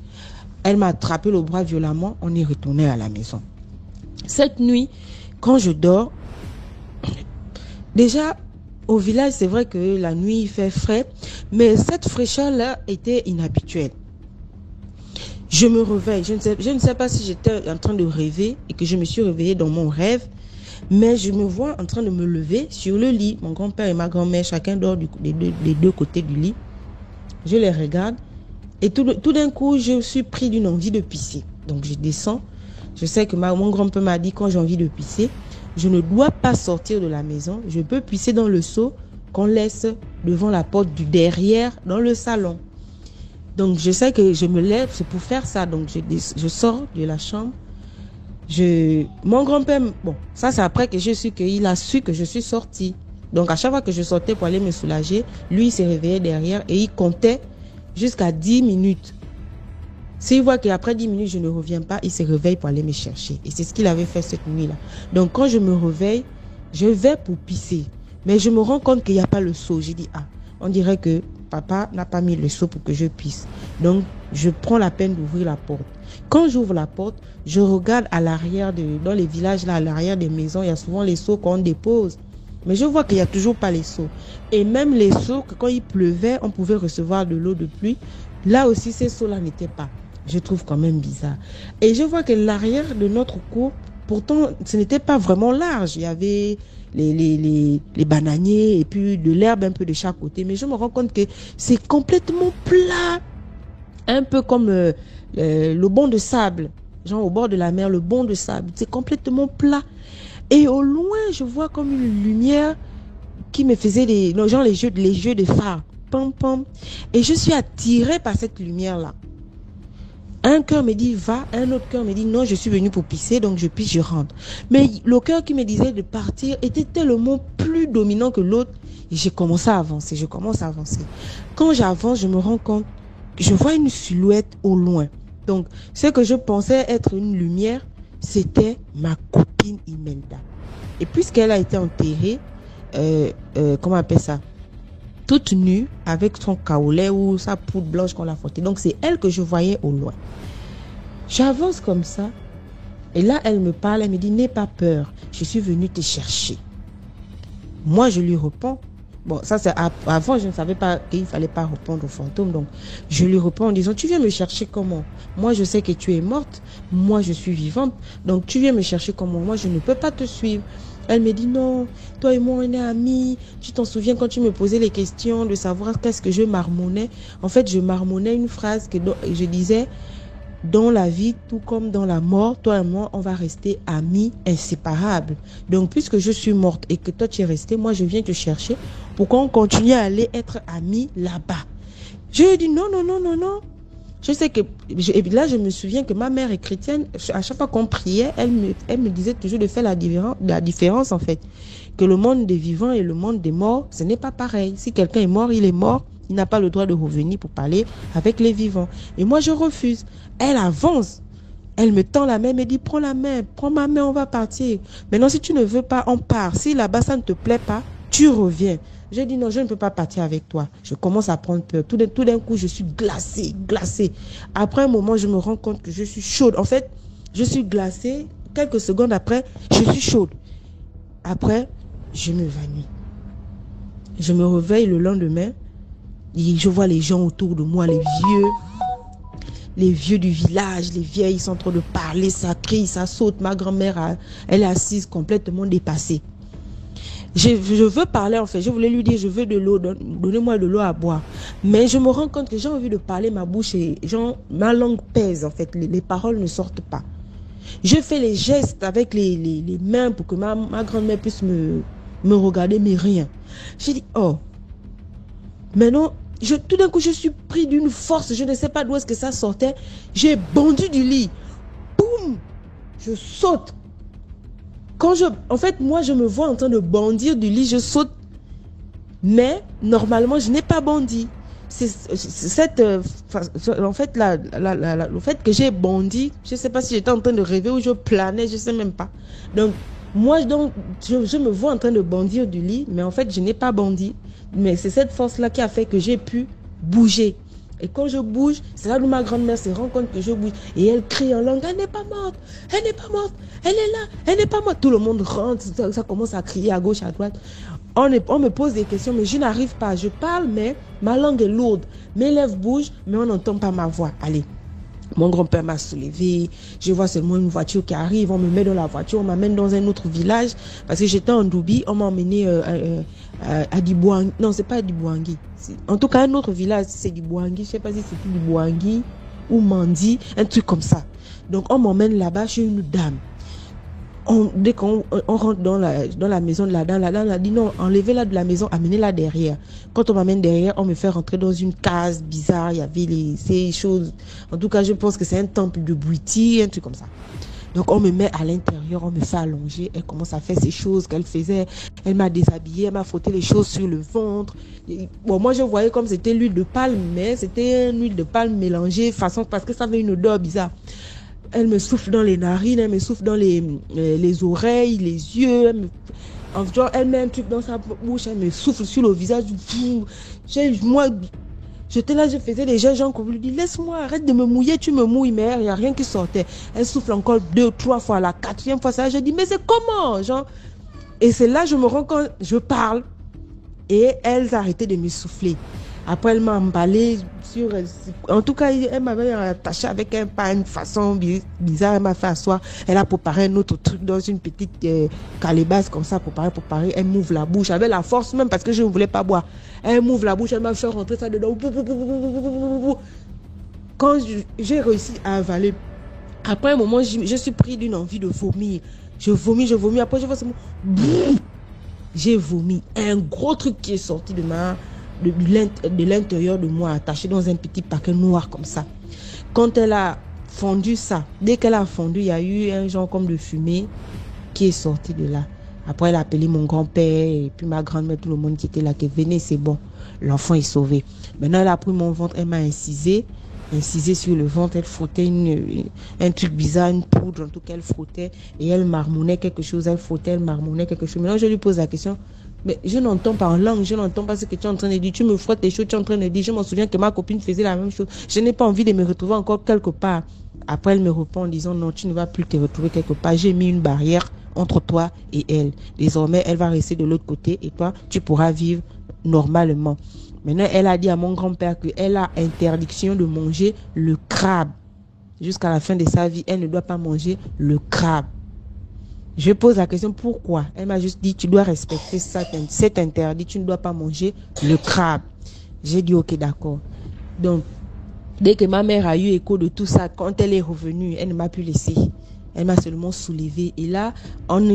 Elle m'a attrapé le bras violemment, on est retourné à la maison. Cette nuit, quand je dors, déjà au village, c'est vrai que la nuit il fait frais, mais cette fraîcheur-là était inhabituelle. Je me réveille, je ne sais pas si j'étais en train de rêver et que je me suis réveillée dans mon rêve, mais je me vois en train de me lever sur le lit. Mon grand-père et ma grand-mère, chacun dort des deux côtés du lit. Je les regarde et tout d'un coup, je suis pris d'une envie de pisser. Donc je descends. Je sais que mon grand-père m'a dit quand j'ai envie de pisser, je ne dois pas sortir de la maison. Je peux pisser dans le seau qu'on laisse devant la porte du derrière dans le salon. Donc je sais que je me lève, c'est pour faire ça. Donc je sors de la chambre. Mon grand-père, bon, ça c'est après que je suis qu'il a su que je suis sortie. Donc, à chaque fois que je sortais pour aller me soulager, lui, il s'est réveillé derrière et il comptait jusqu'à 10 minutes. S'il voit qu'après 10 minutes, je ne reviens pas, il se réveille pour aller me chercher. Et c'est ce qu'il avait fait cette nuit-là. Donc, quand je me réveille, je vais pour pisser. Mais je me rends compte qu'il n'y a pas le seau. J'ai dit, on dirait que papa n'a pas mis le seau pour que je pisse. Donc, je prends la peine d'ouvrir la porte. Quand j'ouvre la porte, je regarde à l'arrière, dans les villages, là, à l'arrière des maisons, il y a souvent les seaux qu'on dépose. Mais je vois qu'il n'y a toujours pas les seaux. Et même les seaux, que quand il pleuvait, on pouvait recevoir de l'eau de pluie. Là aussi, ces seaux-là n'étaient pas. Je trouve quand même bizarre. Et je vois que l'arrière de notre cour, pourtant, ce n'était pas vraiment large. Il y avait les bananiers et puis de l'herbe un peu de chaque côté. Mais je me rends compte que c'est complètement plat. Un peu comme le banc de sable. Genre au bord de la mer, le banc de sable. C'est complètement plat. Et au loin, je vois comme une lumière qui me faisait les jeux de phare. Pam, pam. Et je suis attirée par cette lumière-là. Un cœur me dit va, un autre cœur me dit non, je suis venu pour pisser, donc je pisse, je rentre. Mais le cœur qui me disait de partir était tellement plus dominant que l'autre. Et j'ai commencé à avancer, Quand j'avance, je me rends compte que je vois une silhouette au loin. Donc, ce que je pensais être une lumière, c'était ma copine Imelda. Et puisqu'elle a été enterrée, comment on appelle ça, toute nue, avec son caoulet ou sa poudre blanche qu'on l'a frottée. Donc, c'est elle que je voyais au loin. J'avance comme ça. Et là, elle me parle, elle me dit, n'aie pas peur. Je suis venue te chercher. Moi, je lui réponds. Bon, ça, c'est avant, je ne savais pas qu'il ne fallait pas répondre au fantôme. Donc, je lui réponds en disant, tu viens me chercher comment? Moi, je sais que tu es morte. Moi, je suis vivante. Donc, tu viens me chercher comment? Moi, je ne peux pas te suivre. Elle me dit non, toi et moi on est amis. Tu t'en souviens quand tu me posais les questions de savoir qu'est-ce que je marmonnais? En fait, je marmonnais une phrase que je disais, dans la vie, tout comme dans la mort, toi et moi, on va rester amis inséparables. Donc, puisque je suis morte et que toi tu es resté, moi je viens te chercher pour qu'on continue à aller être amis là-bas. Je lui ai dit non. Je sais que, et là je me souviens que ma mère est chrétienne, à chaque fois qu'on priait, elle me disait toujours de faire la différence en fait. Que le monde des vivants et le monde des morts, ce n'est pas pareil. Si quelqu'un est mort, il n'a pas le droit de revenir pour parler avec les vivants. Et moi je refuse. Elle avance, elle me tend la main, elle me dit prends ma main, on va partir. Maintenant si tu ne veux pas, on part. Si là-bas ça ne te plaît pas, tu reviens. J'ai dit non, je ne peux pas partir avec toi. Je commence à prendre peur. Tout d'un coup, je suis glacée. Après un moment, je me rends compte que je suis chaude. En fait, je suis glacée. Quelques secondes après, je suis chaude. Après, je m'évanouis. Je me réveille le lendemain. Et je vois les gens autour de moi, les vieux du village, les vieilles, ils sont en train de parler, ça crie, ça saute. Ma grand-mère, elle est assise complètement dépassée. Je veux parler en fait, je voulais lui dire je veux de l'eau, donnez-moi de l'eau à boire. Mais je me rends compte que j'ai envie de parler, ma bouche et ma langue pèse en fait, les paroles ne sortent pas. Je fais les gestes avec les mains pour que ma grand-mère puisse me regarder, mais rien. J'ai dit oh, maintenant tout d'un coup je suis pris d'une force, je ne sais pas d'où est-ce que ça sortait. J'ai bondi du lit, boum, je saute. En fait, moi, je me vois en train de bondir du lit, je saute. Mais, normalement, je n'ai pas bondi. En fait, le fait que j'ai bondi, je ne sais pas si j'étais en train de rêver ou je planais, je ne sais même pas. Donc, moi, je me vois en train de bondir du lit, mais en fait, je n'ai pas bondi. Mais c'est cette force-là qui a fait que j'ai pu bouger. Et quand je bouge, c'est là où ma grand-mère se rend compte que je bouge. Et elle crie en langue, elle n'est pas morte, elle n'est pas morte, elle est là, elle n'est pas morte. Tout le monde rentre, ça commence à crier à gauche, à droite. On me pose des questions, mais je n'arrive pas. Je parle, mais ma langue est lourde. Mes lèvres bougent, mais on n'entend pas ma voix. Allez, mon grand-père m'a soulevé. Je vois seulement une voiture qui arrive. On me met dans la voiture, on m'amène dans un autre village. Parce que j'étais en Doubi, on m'a emmené à Dibouangui. Non, c'est pas Dibouangui. En tout cas, un autre village, c'est Dibouangui. Je sais pas si c'est Dibouangui ou Mandi, un truc comme ça. Donc, on m'emmène là-bas chez une dame. Dès qu'on rentre dans la maison de la dame a dit non, enlevez-la de la maison, amenez-la derrière. Quand on m'amène derrière, on me fait rentrer dans une case bizarre. Il y avait ces choses. En tout cas, je pense que c'est un temple de Bouiti, un truc comme ça. Donc on me met à l'intérieur, on me fait allonger. Elle commence à faire ces choses qu'elle faisait. Elle m'a déshabillée, elle m'a frotté les choses sur le ventre. Et, bon, moi je voyais comme c'était l'huile de palme, mais c'était une huile de palme mélangée façon parce que ça avait une odeur bizarre. Elle me souffle dans les narines, elle me souffle dans les oreilles, les yeux. Elle met un truc dans sa bouche, elle me souffle sur le visage. Moi, j'étais là, je faisais des gestes, genre, comme lui dit, laisse-moi, arrête de me mouiller, tu me mouilles, mais il n'y a rien qui sortait. Elle souffle encore 2, 3 fois, la 4e fois, ça, je dis, mais c'est comment, genre? Et c'est là, je me rends compte, je parle, et elle a arrêté de me souffler. Après, elle m'a emballé sur... En tout cas, elle m'avait attaché avec un pas une façon bizarre. Elle m'a fait asseoir. Elle a préparé un autre truc dans une petite calebasse comme ça, préparé. Elle m'ouvre la bouche avec la force même parce que je ne voulais pas boire. Elle m'ouvre la bouche, elle m'a fait rentrer ça dedans. Quand j'ai réussi à avaler, après un moment, je suis pris d'une envie de vomir. Je vomis. Après, je vois seulement... J'ai vomi. Un gros truc qui est sorti de l'intérieur de moi, attaché dans un petit paquet noir comme ça. Quand elle a fondu ça, dès qu'elle a fondu, il y a eu un genre comme de fumée qui est sorti de là. Après, elle a appelé mon grand-père et puis ma grand-mère, tout le monde qui était là, qui venait, c'est bon, l'enfant est sauvé. Maintenant, elle a pris mon ventre, elle m'a incisé sur le ventre, elle frottait un truc bizarre, une poudre, en tout cas, elle frottait et elle marmonnait quelque chose, elle frottait, elle marmonnait quelque chose. Maintenant, je lui pose la question, mais je n'entends pas en langue, je n'entends pas ce que tu es en train de dire. Tu me frottes les choses, tu es en train de dire. Je m'en souviens que ma copine faisait la même chose. Je n'ai pas envie de me retrouver encore quelque part. Après, elle me répond en disant non, tu ne vas plus te retrouver quelque part. J'ai mis une barrière entre toi et elle. Désormais, elle va rester de l'autre côté et toi, tu pourras vivre normalement. Maintenant, elle a dit à mon grand-père qu'elle a interdiction de manger le crabe. Jusqu'à la fin de sa vie, elle ne doit pas manger le crabe. Je pose la question, pourquoi? Elle m'a juste dit, tu dois respecter ça, c'est interdit, tu ne dois pas manger le crabe. J'ai dit, ok, d'accord. Donc, dès que ma mère a eu écho de tout ça, quand elle est revenue, elle ne m'a plus laissé. Elle m'a seulement soulevé. Et là, on ne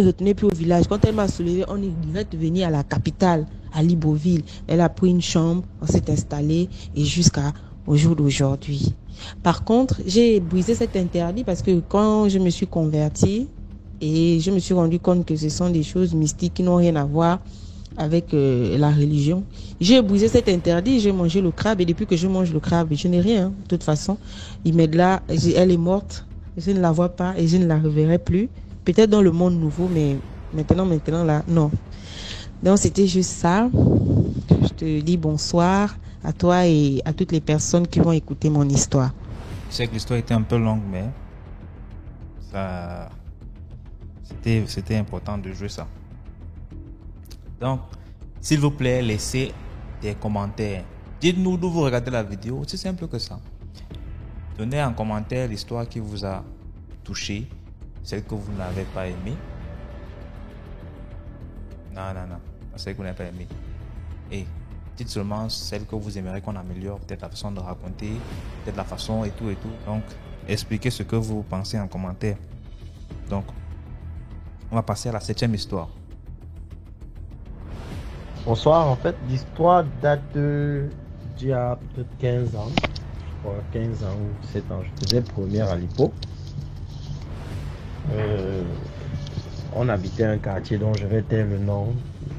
retournait plus au village. Quand elle m'a soulevé, on est direct venu à la capitale, à Libreville. Elle a pris une chambre, on s'est installé et jusqu'au jour d'aujourd'hui. Par contre, j'ai brisé cet interdit parce que quand je me suis convertie, et je me suis rendu compte que ce sont des choses mystiques qui n'ont rien à voir avec la religion. J'ai brisé cet interdit, j'ai mangé le crabe et depuis que je mange le crabe, je n'ai rien. De toute façon, elle est morte, je ne la vois pas et je ne la reverrai plus. Peut-être dans le monde nouveau, mais maintenant là, non. Donc c'était juste ça. Je te dis bonsoir à toi et à toutes les personnes qui vont écouter mon histoire. Je sais que l'histoire était un peu longue, mais ça... C'était important de jouer ça. Donc, s'il vous plaît, laissez des commentaires. Dites-nous d'où vous regardez la vidéo. C'est simple que ça. Donnez en commentaire l'histoire qui vous a touché, celle que vous n'avez pas aimée. Non, celle que vous n'avez pas aimée. Et dites seulement celle que vous aimeriez qu'on améliore. Peut-être la façon de raconter, peut-être la façon et tout. Donc, expliquez ce que vous pensez en commentaire. Donc, on va passer à la 7e histoire. Bonsoir, en fait, l'histoire date d'il y a peut-être 15 ans. Je crois 15 ans ou 17 ans. Je faisais première à l'IPO. On habitait un quartier dont je vais taire le nom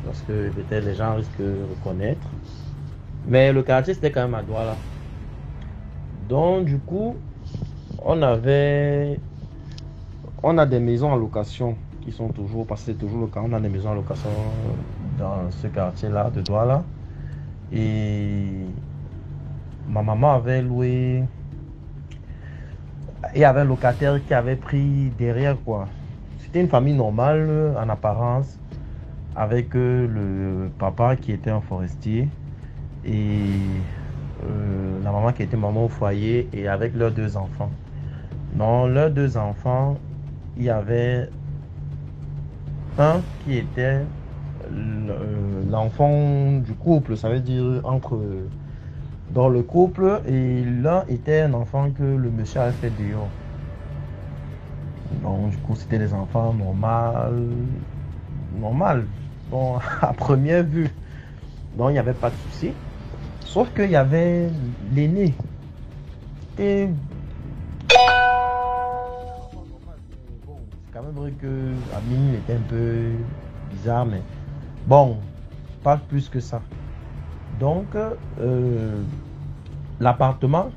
parce que peut-être les gens risquent de reconnaître. Mais le quartier, c'était quand même à Douala. Donc, du coup, on a des maisons en location qui sont toujours, parce que c'est toujours le cas, on a des maisons en location dans ce quartier-là de Douala. Et ma maman avait loué, il y avait un locataire qui avait pris derrière quoi. C'était une famille normale en apparence, avec le papa qui était un forestier et la maman qui était maman au foyer et avec leurs 2 enfants. Dans leurs 2 enfants, il y avait un qui était l'enfant du couple, ça veut dire dans le couple, et l'un était un enfant que le monsieur avait fait dehors. Donc du coup c'était des enfants normal, bon, à première vue. Donc il n'y avait pas de souci. Sauf qu'il y avait l'aîné. Et quand même vrai que Amine était un peu bizarre, mais bon, pas plus que ça. Donc, l'appartement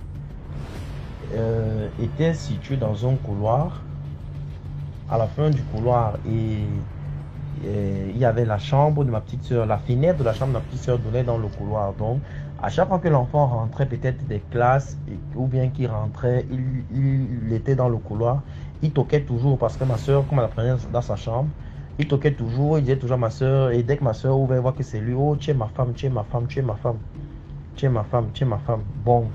était situé dans un couloir. À la fin du couloir, et il y avait la chambre de ma petite soeur. La fenêtre de la chambre de ma petite soeur donnait dans le couloir. Donc, à chaque fois que l'enfant rentrait peut-être des classes, ou bien qu'il rentrait, il était dans le couloir. Il toquait toujours parce que ma soeur, comme elle la prenait dans sa chambre, il toquait toujours, il disait toujours à ma soeur. Et dès que ma soeur ouvrait, voir que c'est lui, oh, tu es ma femme, tu es ma femme, tu es ma femme, tu es ma femme, tu es ma femme. Bon,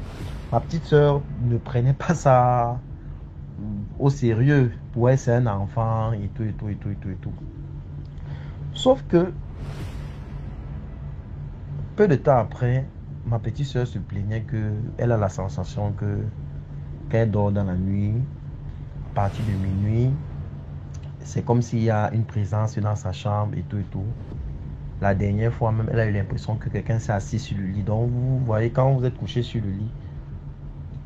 ma petite soeur ne prenait pas ça au sérieux. Ouais, c'est un enfant et tout, et tout, et tout, et tout, et tout. Sauf que, peu de temps après, ma petite soeur se plaignait qu'elle a la sensation qu'elle dort dans la nuit, à partir de minuit. C'est comme s'il y a une présence dans sa chambre et tout et tout. La dernière fois même, elle a eu l'impression que quelqu'un s'est assis sur le lit. Donc, vous voyez, quand vous êtes couché sur le lit,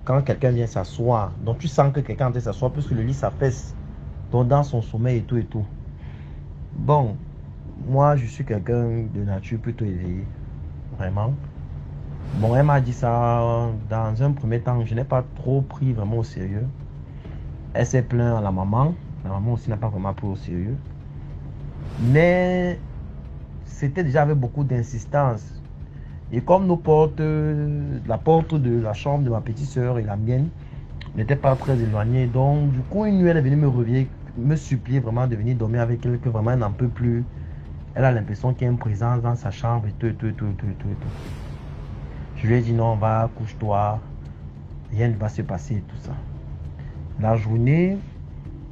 quand quelqu'un vient s'asseoir, donc tu sens que quelqu'un vient s'asseoir, puisque le lit s'affaisse, donc dans son sommeil et tout et tout. Bon, moi je suis quelqu'un de nature plutôt éveillé, vraiment. Bon, elle m'a dit ça dans un premier temps, je n'ai pas trop pris vraiment au sérieux. Elle s'est plainte à la maman aussi n'a pas vraiment pris au sérieux. Mais c'était déjà avec beaucoup d'insistance. Et comme nos portes, la porte de la chambre de ma petite soeur et la mienne n'étaient pas très éloignées, donc du coup une nuit elle est venue me supplier vraiment de venir dormir avec elle, que vraiment elle n'en peut plus. Elle a l'impression qu'il y a une présence dans sa chambre et tout, et tout, et tout, et tout, et tout, et tout. Je lui ai dit non, va, couche-toi, rien ne va se passer et tout ça. La journée,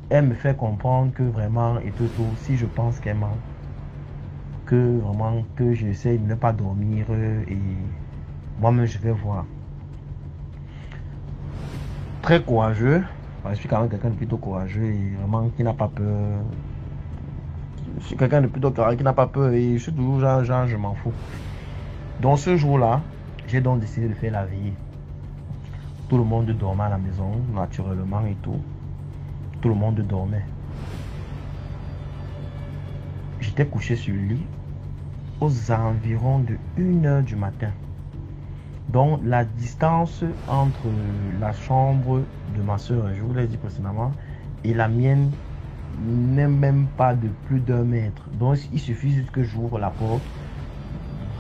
elle me fait comprendre que vraiment et tout, et tout, si je pense qu'elle ment, que vraiment que j'essaie de ne pas dormir et moi-même je vais voir. Très courageux, je suis quand même quelqu'un de plutôt courageux et vraiment qui n'a pas peur. Je suis quelqu'un de plutôt courageux qui n'a pas peur et je suis toujours genre je m'en fous. Donc ce jour-là, j'ai donc décidé de faire la veillée. Tout le monde dormait à la maison, naturellement et tout. Tout le monde dormait. J'étais couché sur le lit aux environs de 1h du matin. Donc la distance entre la chambre de ma soeur, je vous l'ai dit précédemment, et la mienne n'est même pas de plus d'1 mètre. Donc il suffit juste que j'ouvre la porte,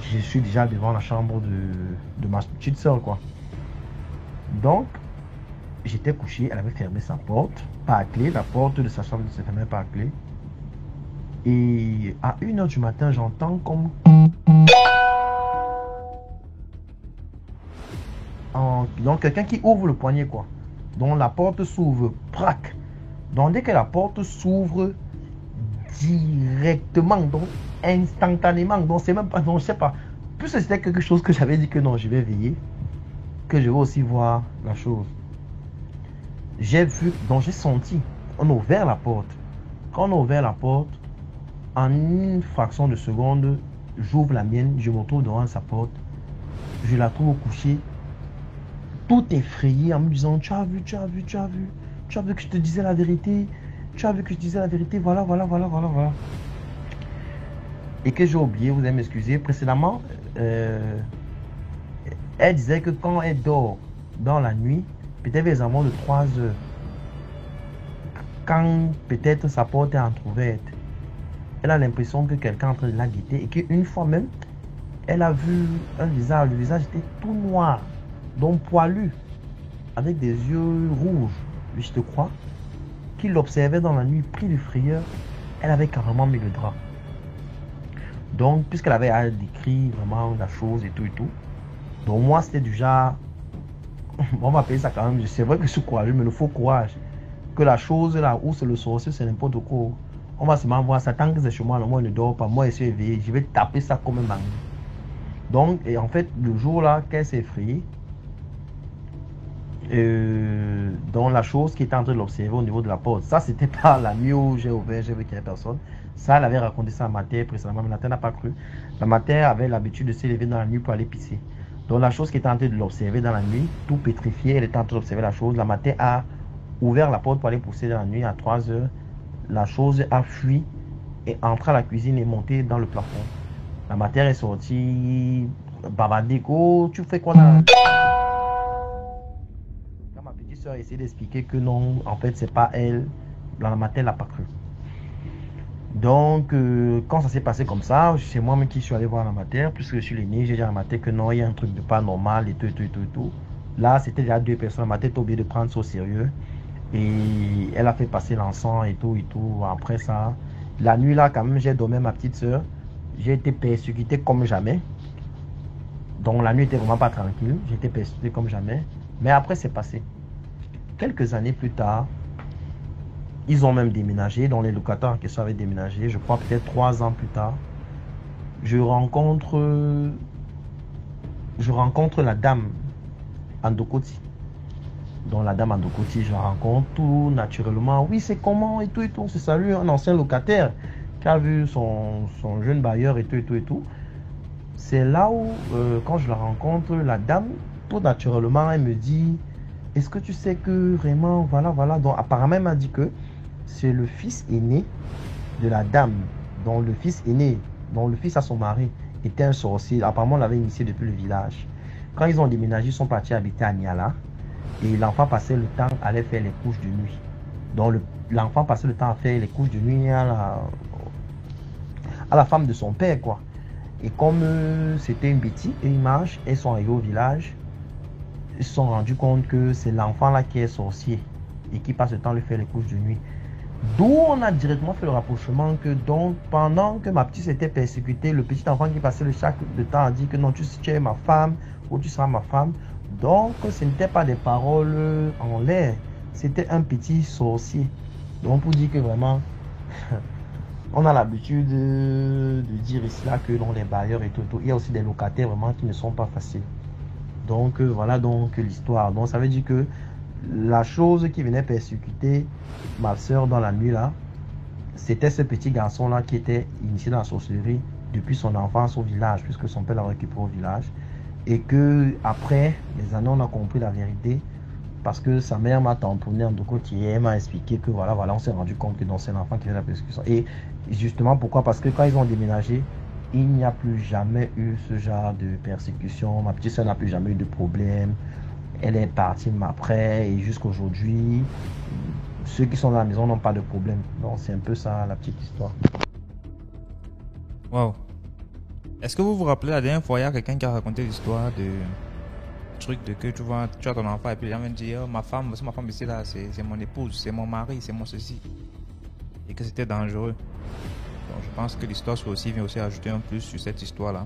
je suis déjà devant la chambre de ma petite soeur, quoi. Donc j'étais couché, elle avait fermé sa porte, pas à clé, la porte de sa chambre ne se fermait pas à clé. Et à 1h du matin, j'entends comme donc quelqu'un qui ouvre le poignet, quoi. Donc la porte s'ouvre, prac. Donc dès que la porte s'ouvre directement, donc instantanément, donc c'est même pas, donc je sais pas, plus c'était quelque chose que j'avais dit que non, je vais veiller, que je vais aussi voir la chose. J'ai vu, donc j'ai senti, on a ouvert la porte. Quand on a ouvert la porte, en une fraction de seconde, j'ouvre la mienne, je me retrouve devant sa porte, je la trouve couchée, tout effrayé en me disant tu as vu que je te disais la vérité, voilà. Et que j'ai oublié, vous allez m'excuser, précédemment, elle disait que quand elle dort dans la nuit, peut-être les amours de 3 heures, quand peut-être sa porte est entrouverte, elle a l'impression que quelqu'un est en train de la guetter et qu'une fois même, elle a vu un visage, le visage était tout noir, donc poilu, avec des yeux rouges, je te crois, qui l'observait dans la nuit, pris de frayeur, elle avait carrément mis le drap. Donc, puisqu'elle avait décrit vraiment la chose et tout, donc moi c'était du genre, on va appeler ça quand même, c'est vrai que je suis courageux, mais il faut courage. Que la chose là où c'est le sorcier, c'est n'importe quoi. On va seulement voir ça, tant que c'est chez moi, moi je ne dors pas, moi je suis éveillé, je vais taper ça comme un mangue. Donc, et en fait, le jour là qu'elle s'est effrayée, dans la chose qui était en train de l'observer au niveau de la porte, ça c'était pas la nuit où j'ai ouvert, j'ai vu qu'il n'y avait personne. Ça, elle avait raconté ça à ma terre précédemment, mais la terre n'a pas cru. Ma terre avait l'habitude de s'élever dans la nuit pour aller pisser. Donc la chose qui était en train de l'observer dans la nuit, tout pétrifié, elle était en train d'observer la chose. La matin a ouvert la porte pour aller pousser dans la nuit à 3 heures. la chose a fui et entré à la cuisine et monté dans le plafond. La matière est sortie, babadé, oh, tu fais quoi là? Quand ma petite soeur a essayé d'expliquer que non, en fait, c'est pas elle, la matière l'a pas cru. Donc, quand ça s'est passé comme ça, c'est moi-même qui suis allé voir la matière, puisque je suis l'aîné, j'ai dit à la matière que non, il y a un truc de pas normal et tout. Là, c'était déjà 2 personnes, la matière était obligée de prendre ça au sérieux. Et elle a fait passer l'encens et tout. Après ça, la nuit là, quand même, j'ai dormi ma petite soeur. J'ai été persécuté comme jamais. Donc la nuit était vraiment pas tranquille. J'ai été persécuté comme jamais. Mais après, c'est passé. Quelques années plus tard, ils ont même déménagé. Donc les locataires qui avaient déménagé, je crois peut-être 3 ans plus tard, je rencontre la dame Andokoti. Donc la dame Andokoti, je la rencontre tout naturellement. Oui, c'est comment et tout. On se salue, un ancien locataire qui a vu son jeune bailleur et tout. C'est là où, quand je la rencontre, la dame, tout naturellement, elle me dit, est-ce que tu sais que vraiment, voilà. Donc apparemment, elle m'a dit que c'est le fils aîné de la dame, dont le fils aîné, dont le fils à son mari était un sorcier. Apparemment, on l'avait initié depuis le village. Quand ils ont déménagé, ils sont partis habiter à Niala. Et l'enfant passait le temps à aller faire les couches de nuit. Donc l'enfant passait le temps à faire les couches de nuit à la femme de son père, quoi. Et comme c'était une bêtise et une marche, ils sont arrivés au village. Ils se sont rendus compte que c'est l'enfant là qui est sorcier et qui passe le temps à lui faire les couches de nuit. D'où on a directement fait le rapprochement que donc pendant que ma petite était persécutée, le petit enfant qui passait le temps a dit que non, tu es ma femme ou tu seras ma femme. Donc ce n'était pas des paroles en l'air, c'était un petit sorcier. Donc pour dire que vraiment, on a l'habitude de dire ici là que dans les bailleurs et tout, il y a aussi des locataires vraiment qui ne sont pas faciles. Donc voilà donc l'histoire. Donc ça veut dire que la chose qui venait persécuter ma soeur dans la nuit là, c'était ce petit garçon là qui était initié dans la sorcellerie depuis son enfance au village, puisque son père l'a récupéré au village. Et que après les années, on a compris la vérité parce que sa mère m'a tamponné en deux côtés et elle m'a expliqué que voilà, on s'est rendu compte que c'est l'enfant qui fait la persécution. Et justement, pourquoi? Parce que quand ils ont déménagé, il n'y a plus jamais eu ce genre de persécution. Ma petite soeur n'a plus jamais eu de problème. Elle est partie après et jusqu'aujourd'hui, ceux qui sont dans la maison n'ont pas de problème. Donc c'est un peu ça la petite histoire. Wow. Est-ce que vous vous rappelez la dernière fois, il y a quelqu'un qui a raconté l'histoire de truc de que tu as ton enfant et puis les gens viennent dire oh, ma femme ici là, c'est mon épouse, c'est mon mari, c'est mon ceci. Et que c'était dangereux. Donc je pense que l'histoire aussi vient aussi ajouter un plus sur cette histoire là.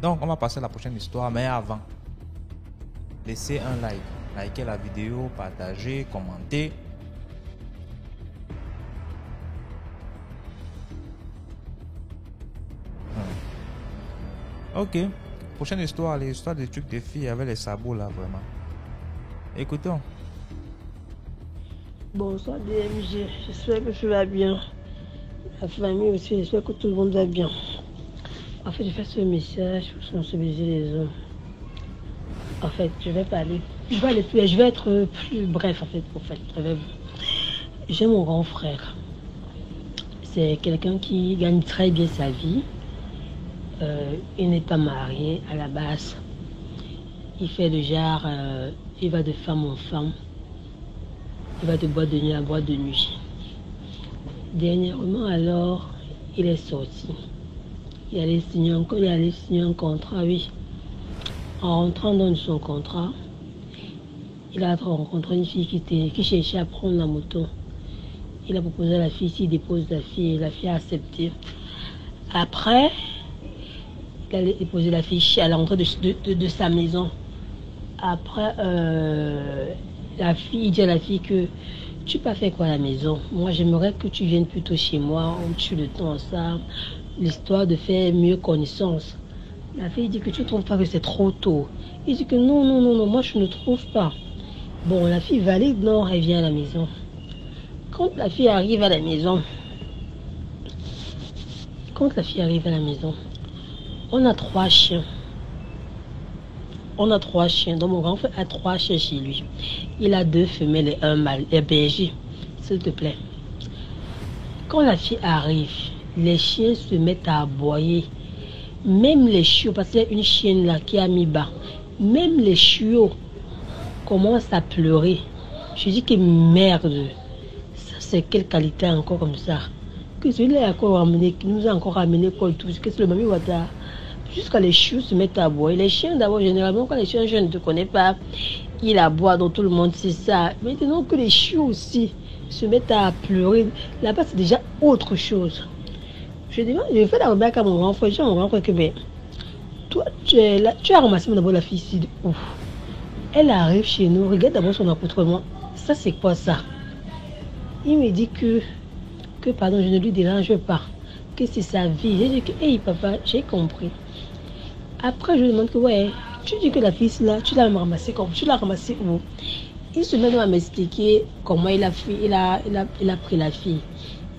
Donc on va passer à la prochaine histoire, mais avant, laissez un like, likez la vidéo, partagez, commentez. Ok, prochaine histoire, l'histoire des trucs des filles avec les sabots là, vraiment. Écoutons. Bonsoir DMG, j'espère que tu vas bien. La famille aussi, j'espère que tout le monde va bien. En fait, je fais ce message pour sensibiliser les hommes. En fait, je vais être plus bref en fait, j'ai mon grand frère. C'est quelqu'un qui gagne très bien sa vie. Il n'est pas marié à la base. Il fait le genre, il va de femme en femme. Il va de boîte de nuit à boîte de nuit. Dernièrement, alors, il est sorti. Il allait signer un contrat, oui. En rentrant dans son contrat, il a rencontré une fille qui cherchait à prendre la moto. Il a proposé à la fille s'il dépose la fille et la fille a accepté. Après, il a déposé la fille à l'entrée de sa maison. Après, la fille dit à la fille que tu n'as pas fait quoi à la maison. Moi, j'aimerais que tu viennes plutôt chez moi, on tue le temps ensemble, l'histoire de faire mieux connaissance. La fille dit que tu ne trouves pas que c'est trop tôt. Il dit que non, moi je ne trouve pas. Bon, la fille valide, non, elle vient à la maison. Quand la fille arrive à la maison, on a 3 chiens. Donc mon grand frère a 3 chiens chez lui. Il a 2 femelles et un mâle, les bergers. s'il te plaît. Quand la fille arrive, les chiens se mettent à aboyer. Même les chiots, parce qu'il y a une chienne là qui a mis bas. Même les chiots commencent à pleurer. Je dis que merde. Ça, c'est quelle qualité encore comme ça? Que celui-là a encore ramené, qui nous a encore ramené quoi tout. Qu'est-ce que le mami Wata? Jusqu'à les chiots se mettent à aboyer. Les chiens d'abord, généralement, quand les chiens, je ne te connais pas, ils aboient, donc tout le monde sait ça. Maintenant que les chiots aussi se mettent à pleurer, là-bas c'est déjà autre chose. Je fais la remarque à mon grand frère, j'ai mon grand frère que, mais toi, tu as ramassé d'abord la fille ici de ouf. Elle arrive chez nous, regarde d'abord son accoutrement. Ça, c'est quoi ça? Il me dit que pardon, je ne lui dérange pas, que c'est sa vie. J'ai dit que, hey papa, j'ai compris. Après, je lui demande que, ouais, tu dis que la fille là, tu l'as ramassée comme, tu l'as ramassée où? Il se met à m'expliquer comment il a pris la fille.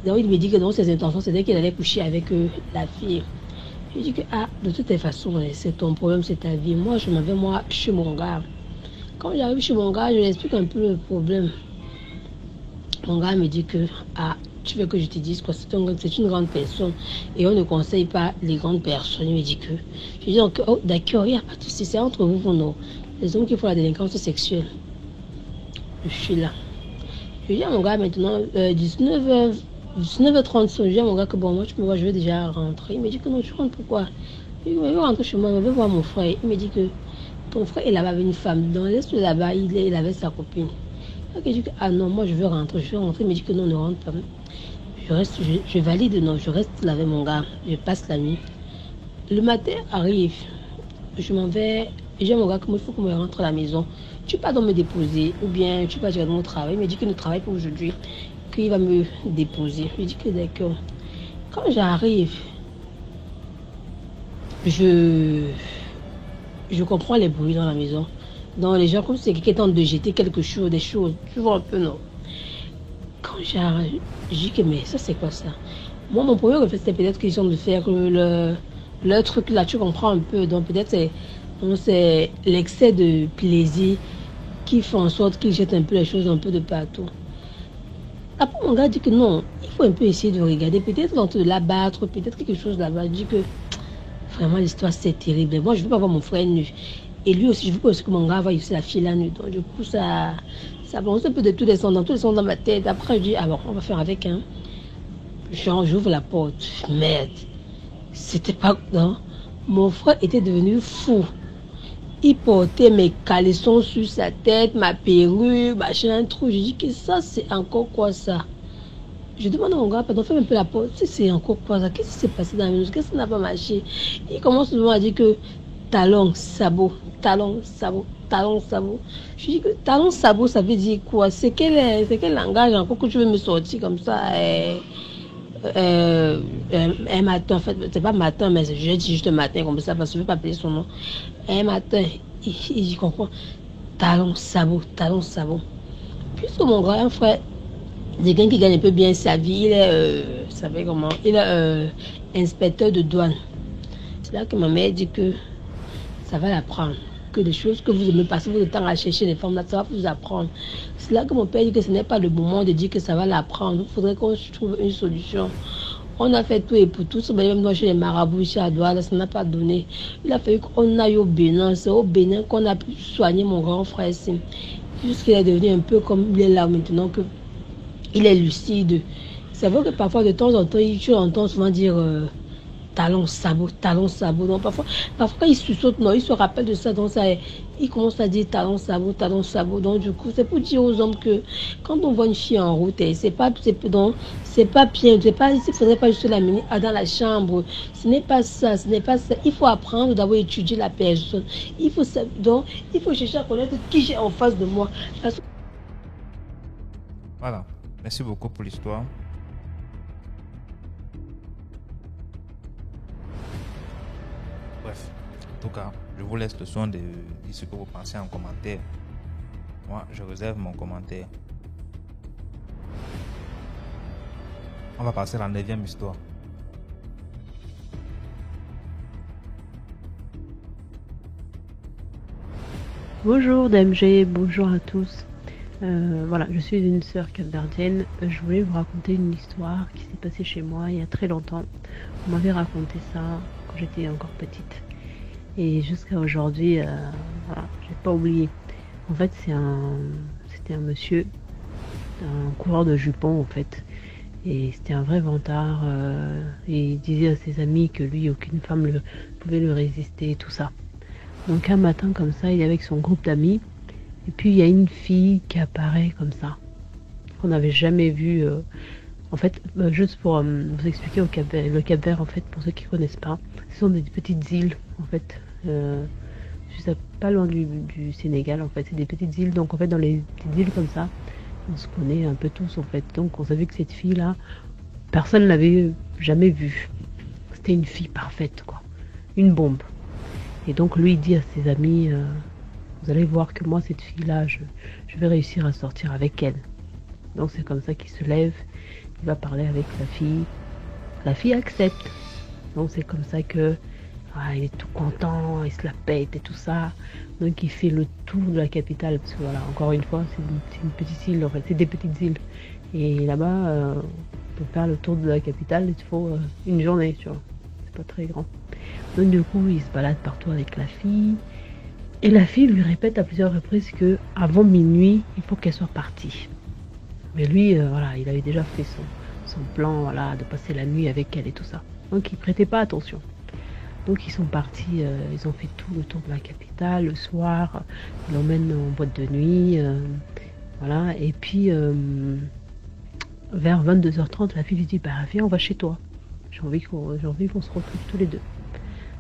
Donc, il me dit que dans ses intentions, c'était qu'il allait coucher avec la fille. Je dis que, de toutes les façons, c'est ton problème, c'est ta vie. Moi, je m'en vais, chez mon gars. Quand j'arrive chez mon gars, je lui explique un peu le problème. Mon gars me dit que, tu veux que je te dise quoi, c'est une grande personne et on ne conseille pas les grandes personnes. Il me dit que, je dis donc, d'accord, il n'y a pas de souci, c'est entre vous, non. Les hommes qui font la délinquance sexuelle. Je suis là. Je dis à mon gars maintenant, 19h30, je dis à mon gars que bon, moi tu me vois, je vais déjà rentrer. Il me dit que non, tu rentres pourquoi? Je dis, je vais rentrer chez moi, je vais voir mon frère. Il me dit que ton frère est là-bas avec une femme. Dans l'est là-bas, il avait sa copine. Donc, je dis que, non, moi je veux rentrer. Il me dit que non, ne rentre pas. Je valide, non, je reste là avec mon gars. Je passe la nuit. Le matin arrive, je m'en vais. Je dis à mon gars qu'il faut qu'on me rentre à la maison. Tu peux pas donc me déposer ou bien tu peux pas dire dans mon travail. Il me dit qu'il ne travaille pas aujourd'hui, qu'il va me déposer. Je dis que d'accord. Quand j'arrive, je comprends les bruits dans la maison. Donc les gens comme si c'est quelqu'un qui est en train de jeter quelque chose, des choses. Tu vois un peu, non? Quand j'arrive, je dis que mais ça c'est quoi ça? Moi mon premier réflexe c'était peut-être qu'ils sont de faire le truc là, tu comprends un peu. Donc peut-être c'est l'excès de plaisir qui fait en sorte qu'ils jettent un peu les choses un peu de partout. Après mon gars dit que non, il faut un peu essayer de regarder, peut-être dans de l'abattre, peut-être quelque chose là-bas. Je dis que vraiment l'histoire c'est terrible. Moi je ne veux pas voir mon frère nu. Et lui aussi, je veux pas aussi que mon gars voie aussi la fille là nu. Donc du coup ça balance un peu de tous les sons dans ma tête. Après je dis bon, on va faire avec hein. J'ouvre la porte. Merde. C'était pas non. Mon frère était devenu fou. Il portait mes caleçons sur sa tête, ma perruque, machin, un trou. Je dis que ça, c'est encore quoi ça? Je demande à mon gars, pardon, fais un peu la porte. C'est encore quoi ça? Qu'est-ce qui s'est passé dans la maison? Qu'est-ce qui n'a pas marché? Il commence souvent à dire que talon, sabot, talon, sabot, talon, sabot. Je dis que talon, sabot, ça veut dire quoi? C'est quel langage encore que tu veux me sortir comme ça? Un matin, en fait, c'est pas matin, mais je dis juste matin comme ça parce que je ne veux pas appeler son nom. Un matin, il comprend. Talon, sabot, talon, sabot. Puisque mon grand frère, quelqu'un qui gagne un peu bien sa vie, il est, savez comment, il est inspecteur de douane. C'est là que ma mère dit que ça va l'apprendre. Que des choses que vous aimez passer votre temps à chercher les femmes là, ça va vous apprendre. C'est là que mon père dit que ce n'est pas le moment de dire que ça va l'apprendre. Il faudrait qu'on trouve une solution. On a fait tout et pour tout. Même moi chez les marabouts, ici à Douala, ça n'a pas donné. Il a fallu qu'on aille au Bénin. C'est au Bénin qu'on a pu soigner mon grand frère ici. Jusqu'il est devenu un peu comme il est là maintenant, que il est lucide. C'est vrai que parfois de temps en temps, tu entends souvent dire talon, sabot, talon, sabot. Donc parfois il se saute, non, il se rappelle de ça. Donc ça, il commence à dire talon, sabot, talon, sabot. Donc du coup, c'est pour dire aux hommes que quand on voit une fille en route, c'est pas bien, il faudrait pas juste la mener dans la chambre. Ce n'est pas ça. Il faut apprendre d'avoir étudié la personne. Il faut chercher à connaître qui j'ai en face de moi. Voilà. Merci beaucoup pour l'histoire. Bref, en tout cas, je vous laisse le soin de dire ce que vous pensez en commentaire. Moi, je réserve mon commentaire. On va passer à la 9e histoire. Bonjour DMG, bonjour à tous. Voilà, je suis une sœur capverdienne. Je voulais vous raconter une histoire qui s'est passée chez moi il y a très longtemps. On m'avait raconté ça quand j'étais encore petite. Et jusqu'à aujourd'hui, voilà, j'ai pas oublié. En fait, c'était un monsieur, un coureur de jupons en fait. Et c'était un vrai vantard. Et il disait à ses amis que lui, aucune femme ne pouvait le résister, tout ça. Donc un matin comme ça, il est avec son groupe d'amis. Et puis il y a une fille qui apparaît comme ça, qu'on n'avait jamais vue. En fait, juste pour vous expliquer le Cap-Vert, en fait, pour ceux qui ne connaissent pas, ce sont des petites îles, en fait, juste pas loin du Sénégal, en fait, c'est des petites îles. Donc en fait, dans les petites îles comme ça, on se connaît un peu tous, en fait. Donc on savait que cette fille-là, personne ne l'avait jamais vue. C'était une fille parfaite, quoi, une bombe. Et donc lui, il dit à ses amis, vous allez voir que moi, cette fille-là, je vais réussir à sortir avec elle. Donc c'est comme ça qu'il se lève, il va parler avec sa fille. La fille accepte. Donc c'est comme ça que il est tout content, il se la pète et tout ça. Donc il fait le tour de la capitale, parce que voilà, encore une fois, c'est une petite île, en fait, c'est des petites îles. Et là-bas, pour faire le tour de la capitale, il te faut une journée, tu vois. C'est pas très grand. Donc du coup, il se balade partout avec la fille. Et la fille lui répète à plusieurs reprises que avant minuit, il faut qu'elle soit partie. Mais lui, voilà, il avait déjà fait son plan, voilà, de passer la nuit avec elle et tout ça. Donc il prêtait pas attention. Donc ils sont partis, ils ont fait tout le tour de la capitale. Le soir, ils l'emmènent en boîte de nuit, voilà. Et puis vers 22h30, la fille lui dit, bah viens, on va chez toi. J'ai envie qu'on se retrouve tous les deux.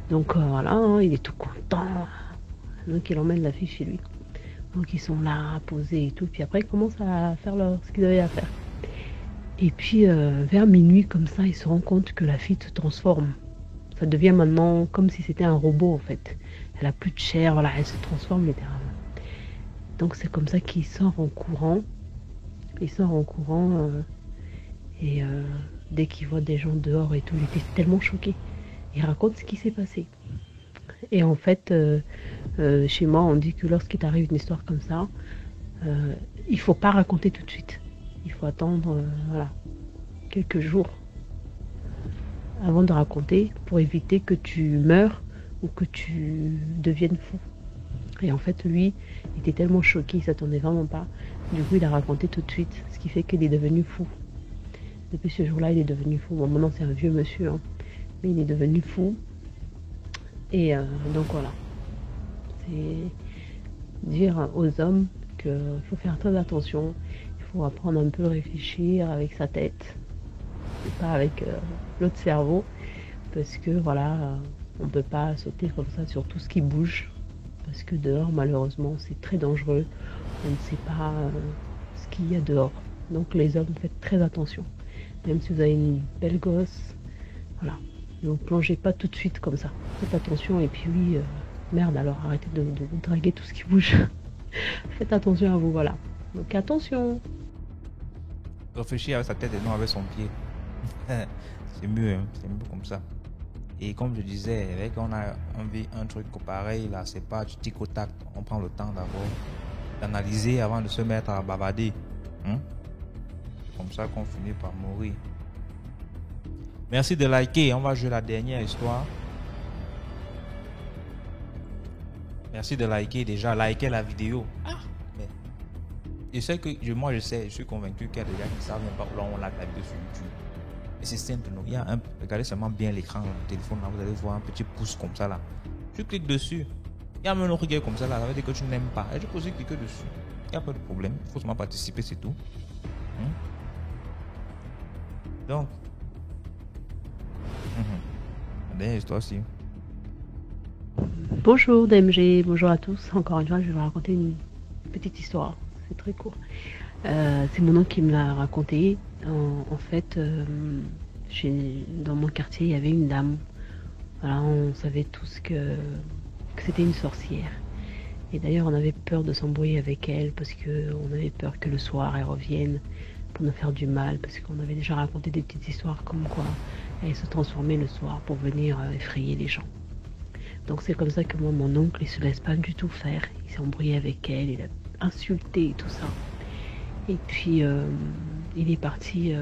Donc voilà, hein, il est tout content. Donc il emmène la fille chez lui. Donc ils sont là, posés et tout. Puis après ils commencent à faire ce qu'ils avaient à faire. Et puis vers minuit comme ça, ils se rendent compte que la fille se transforme. Ça devient maintenant comme si c'était un robot en fait. Elle a plus de chair, voilà, elle se transforme littéralement. Donc c'est comme ça qu'il sort en courant. Il sort en courant et dès qu'il voit des gens dehors et tout, il était tellement choqué. Il raconte ce qui s'est passé. Et en fait, chez moi, on dit que lorsqu'il t'arrive une histoire comme ça, il ne faut pas raconter tout de suite. Il faut attendre voilà, quelques jours avant de raconter pour éviter que tu meures ou que tu deviennes fou. Et en fait, lui, il était tellement choqué, il ne s'attendait vraiment pas. Du coup, il a raconté tout de suite, ce qui fait qu'il est devenu fou. Depuis ce jour-là, il est devenu fou. Bon, maintenant, c'est un vieux monsieur, hein, mais il est devenu fou. Et donc voilà, c'est dire aux hommes qu'il faut faire très attention, il faut apprendre un peu à réfléchir avec sa tête, et pas avec l'autre cerveau, parce que voilà, on ne peut pas sauter comme ça sur tout ce qui bouge, parce que dehors, malheureusement, c'est très dangereux, on ne sait pas ce qu'il y a dehors. Donc les hommes, faites très attention, même si vous avez une belle gosse, voilà. Ne plongez pas tout de suite comme ça. Faites attention et puis oui, merde, alors arrêtez de draguer tout ce qui bouge. Faites attention à vous, voilà. Donc attention. Réfléchir avec sa tête et non avec son pied. C'est mieux, hein. C'est mieux comme ça. Et comme je disais, avec on a un truc pareil, là, c'est pas du tic au tac. On prend le temps d'abord d'analyser avant de se mettre à bavarder. Hein? C'est comme ça qu'on finit par mourir. Merci de liker. On va jouer la dernière histoire. Merci de liker déjà. Liker la vidéo. Mais je sais que je suis convaincu qu'il y a des gens qui ne savent même pas où on like la vidéo sur YouTube. Et c'est simple. Il y a regardez seulement bien l'écran du téléphone. Là, vous allez voir un petit pouce comme ça là. Tu cliques dessus. Il y a même un autre qui est comme ça là. Ça veut dire que tu n'aimes pas. Et tu peux aussi cliquer dessus. Il n'y a pas de problème. Il faut seulement participer, c'est tout. Donc. La dernière histoire aussi. Bonjour DMG, bonjour à tous. Encore une fois, je vais vous raconter une petite histoire. C'est très court. C'est mon oncle qui me l'a raconté. En fait, dans mon quartier, il y avait une dame. Voilà, on savait tous que c'était une sorcière. Et d'ailleurs, on avait peur de s'embrouiller avec elle parce qu'on avait peur que le soir, elle revienne pour nous faire du mal. Parce qu'on avait déjà raconté des petites histoires comme quoi elle se transformait le soir pour venir effrayer les gens. Donc c'est comme ça que moi, mon oncle, il se laisse pas du tout faire. Il s'est embrouillé avec elle, il a insulté et tout ça. Et puis il est parti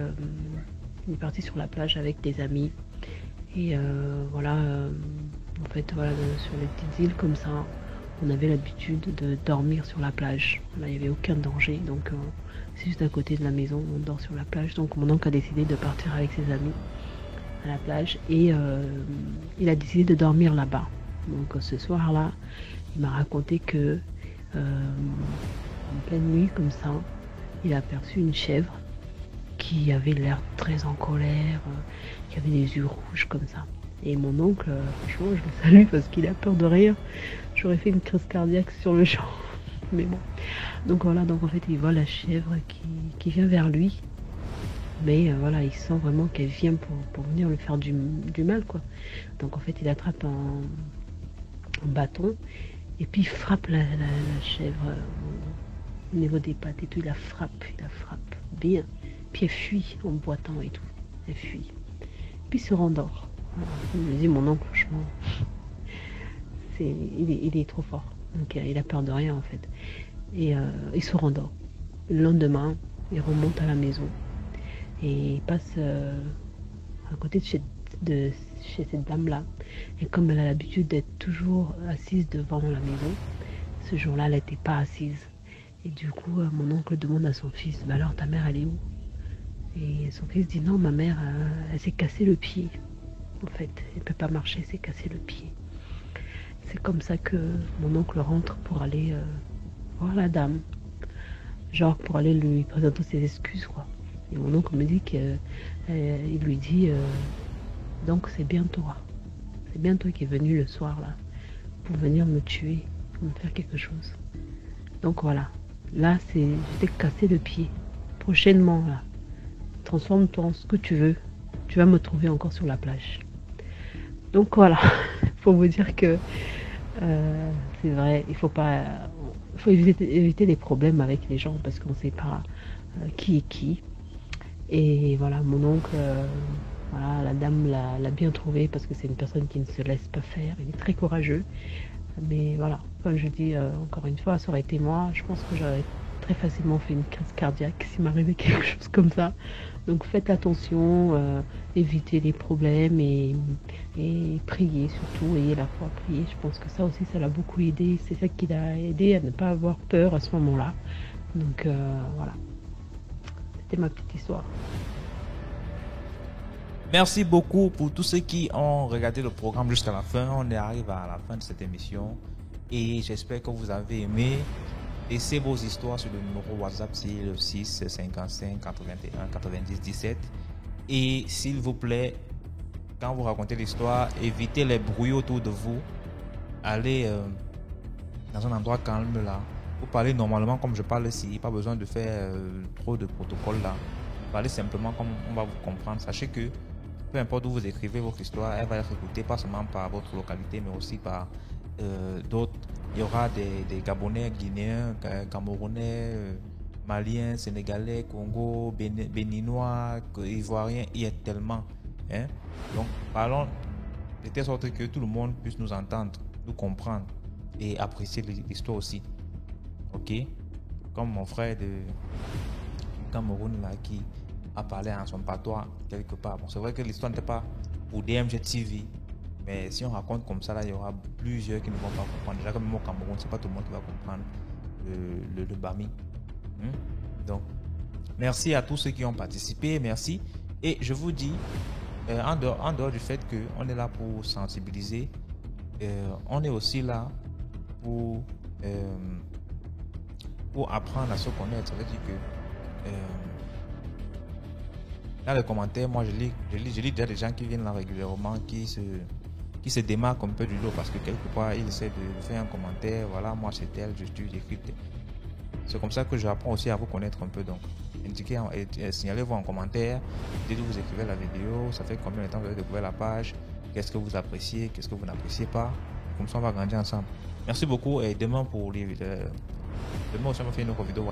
sur la plage avec des amis. Et voilà, en fait, voilà, sur les petites îles comme ça, on avait l'habitude de dormir sur la plage. Là, il n'y avait aucun danger, donc c'est juste à côté de la maison, on dort sur la plage. Donc mon oncle a décidé de partir avec ses amis à la plage et il a décidé de dormir là-bas. Donc ce soir-là, il m'a raconté que en pleine nuit comme ça, il a aperçu une chèvre qui avait l'air très en colère, qui avait des yeux rouges comme ça. Et mon oncle, franchement, je le salue parce qu'il a peur de rire. J'aurais fait une crise cardiaque sur le champ. Mais bon. Donc voilà, donc en fait, il voit la chèvre qui vient vers lui. Mais voilà, il sent vraiment qu'elle vient pour venir lui faire du mal, quoi. Donc en fait, il attrape un bâton et puis il frappe la chèvre au niveau des pattes et tout. Il la frappe bien. Puis elle fuit en boitant et tout. Elle fuit. Puis il se rendort. Voilà. Il me dit, mon oncle, franchement, il est trop fort. Donc il a peur de rien en fait. Et il se rendort. Le lendemain, il remonte à la maison. Et il passe à côté de chez cette dame-là. Et comme elle a l'habitude d'être toujours assise devant la maison, ce jour-là, elle n'était pas assise. Et du coup, mon oncle demande à son fils, bah alors ta mère, elle est où? Et son fils dit non, ma mère, elle s'est cassé le pied. En fait, elle ne peut pas marcher, elle s'est cassé le pied. C'est comme ça que mon oncle rentre pour aller voir la dame. Genre pour aller lui présenter ses excuses, quoi. Et mon oncle me dit qu'il lui dit donc c'est bien toi. C'est bien toi qui es venu le soir là pour venir me tuer, pour me faire quelque chose. Donc voilà. Là, je t'ai cassé le pied. Prochainement, là, transforme-toi en ce que tu veux. Tu vas me trouver encore sur la plage. Donc voilà, pour vous dire que c'est vrai, il faut éviter les problèmes avec les gens parce qu'on ne sait pas qui est qui. Et voilà, mon oncle, voilà, la dame l'a bien trouvé parce que c'est une personne qui ne se laisse pas faire. Il est très courageux. Mais voilà, comme je dis encore une fois, ça aurait été moi, je pense que j'aurais très facilement fait une crise cardiaque s'il m'arrivait quelque chose comme ça. Donc faites attention, évitez les problèmes et priez surtout, ayez la foi, priez. Je pense que ça aussi, ça l'a beaucoup aidé. C'est ça qui l'a aidé à ne pas avoir peur à ce moment-là. Donc voilà, c'était ma petite histoire. Merci beaucoup pour tous ceux qui ont regardé le programme jusqu'à la fin. On arrive à la fin de cette émission et j'espère que vous avez aimé. Laissez vos histoires sur le numéro WhatsApp, c'est le 6 55 81 90 17. Et s'il vous plaît, quand vous racontez l'histoire, évitez les bruits autour de vous. Allez dans un endroit calme là. Vous parlez normalement comme je parle ici. Pas besoin de faire trop de protocole là. Parlez simplement comme on va vous comprendre. Sachez que peu importe où vous écrivez votre histoire, elle va être écoutée pas seulement par votre localité, mais aussi par d'autres. Il y aura des Gabonais, Guinéens, Camerounais, Maliens, Sénégalais, Congo, Béninois, Ivoiriens. Il y a tellement. Hein? Donc, parlons de telle sorte que tout le monde puisse nous entendre, nous comprendre et apprécier l'histoire aussi. Ok? Comme mon frère de Cameroun là qui a parlé en son patois quelque part. Bon, c'est vrai que l'histoire n'était pas pour DMG TV, mais si on raconte comme ça, là, il y aura plusieurs qui ne vont pas comprendre. Déjà, comme au Cameroun, c'est pas tout le monde qui va comprendre le Bami. Donc, merci à tous ceux qui ont participé, merci. Et je vous dis, en dehors du fait qu'on est là pour sensibiliser, on est aussi là pour apprendre à se connaître. Ça veut dire que dans les commentaires, moi je lis déjà des gens qui viennent là régulièrement, qui se démarquent un peu du lot parce que quelque part ils essaient de faire un commentaire, voilà, moi c'est tel, j'écris tel. C'est comme ça que j'apprends aussi à vous connaître un peu. Donc indiquez, signalez-vous en commentaire, dites-vous vous écrivez la vidéo, ça fait combien de temps vous avez découvert la page, qu'est-ce que vous appréciez, qu'est-ce que vous n'appréciez pas. Comme ça on va grandir ensemble. Merci beaucoup et demain pour demain aussi on va faire une autre vidéo.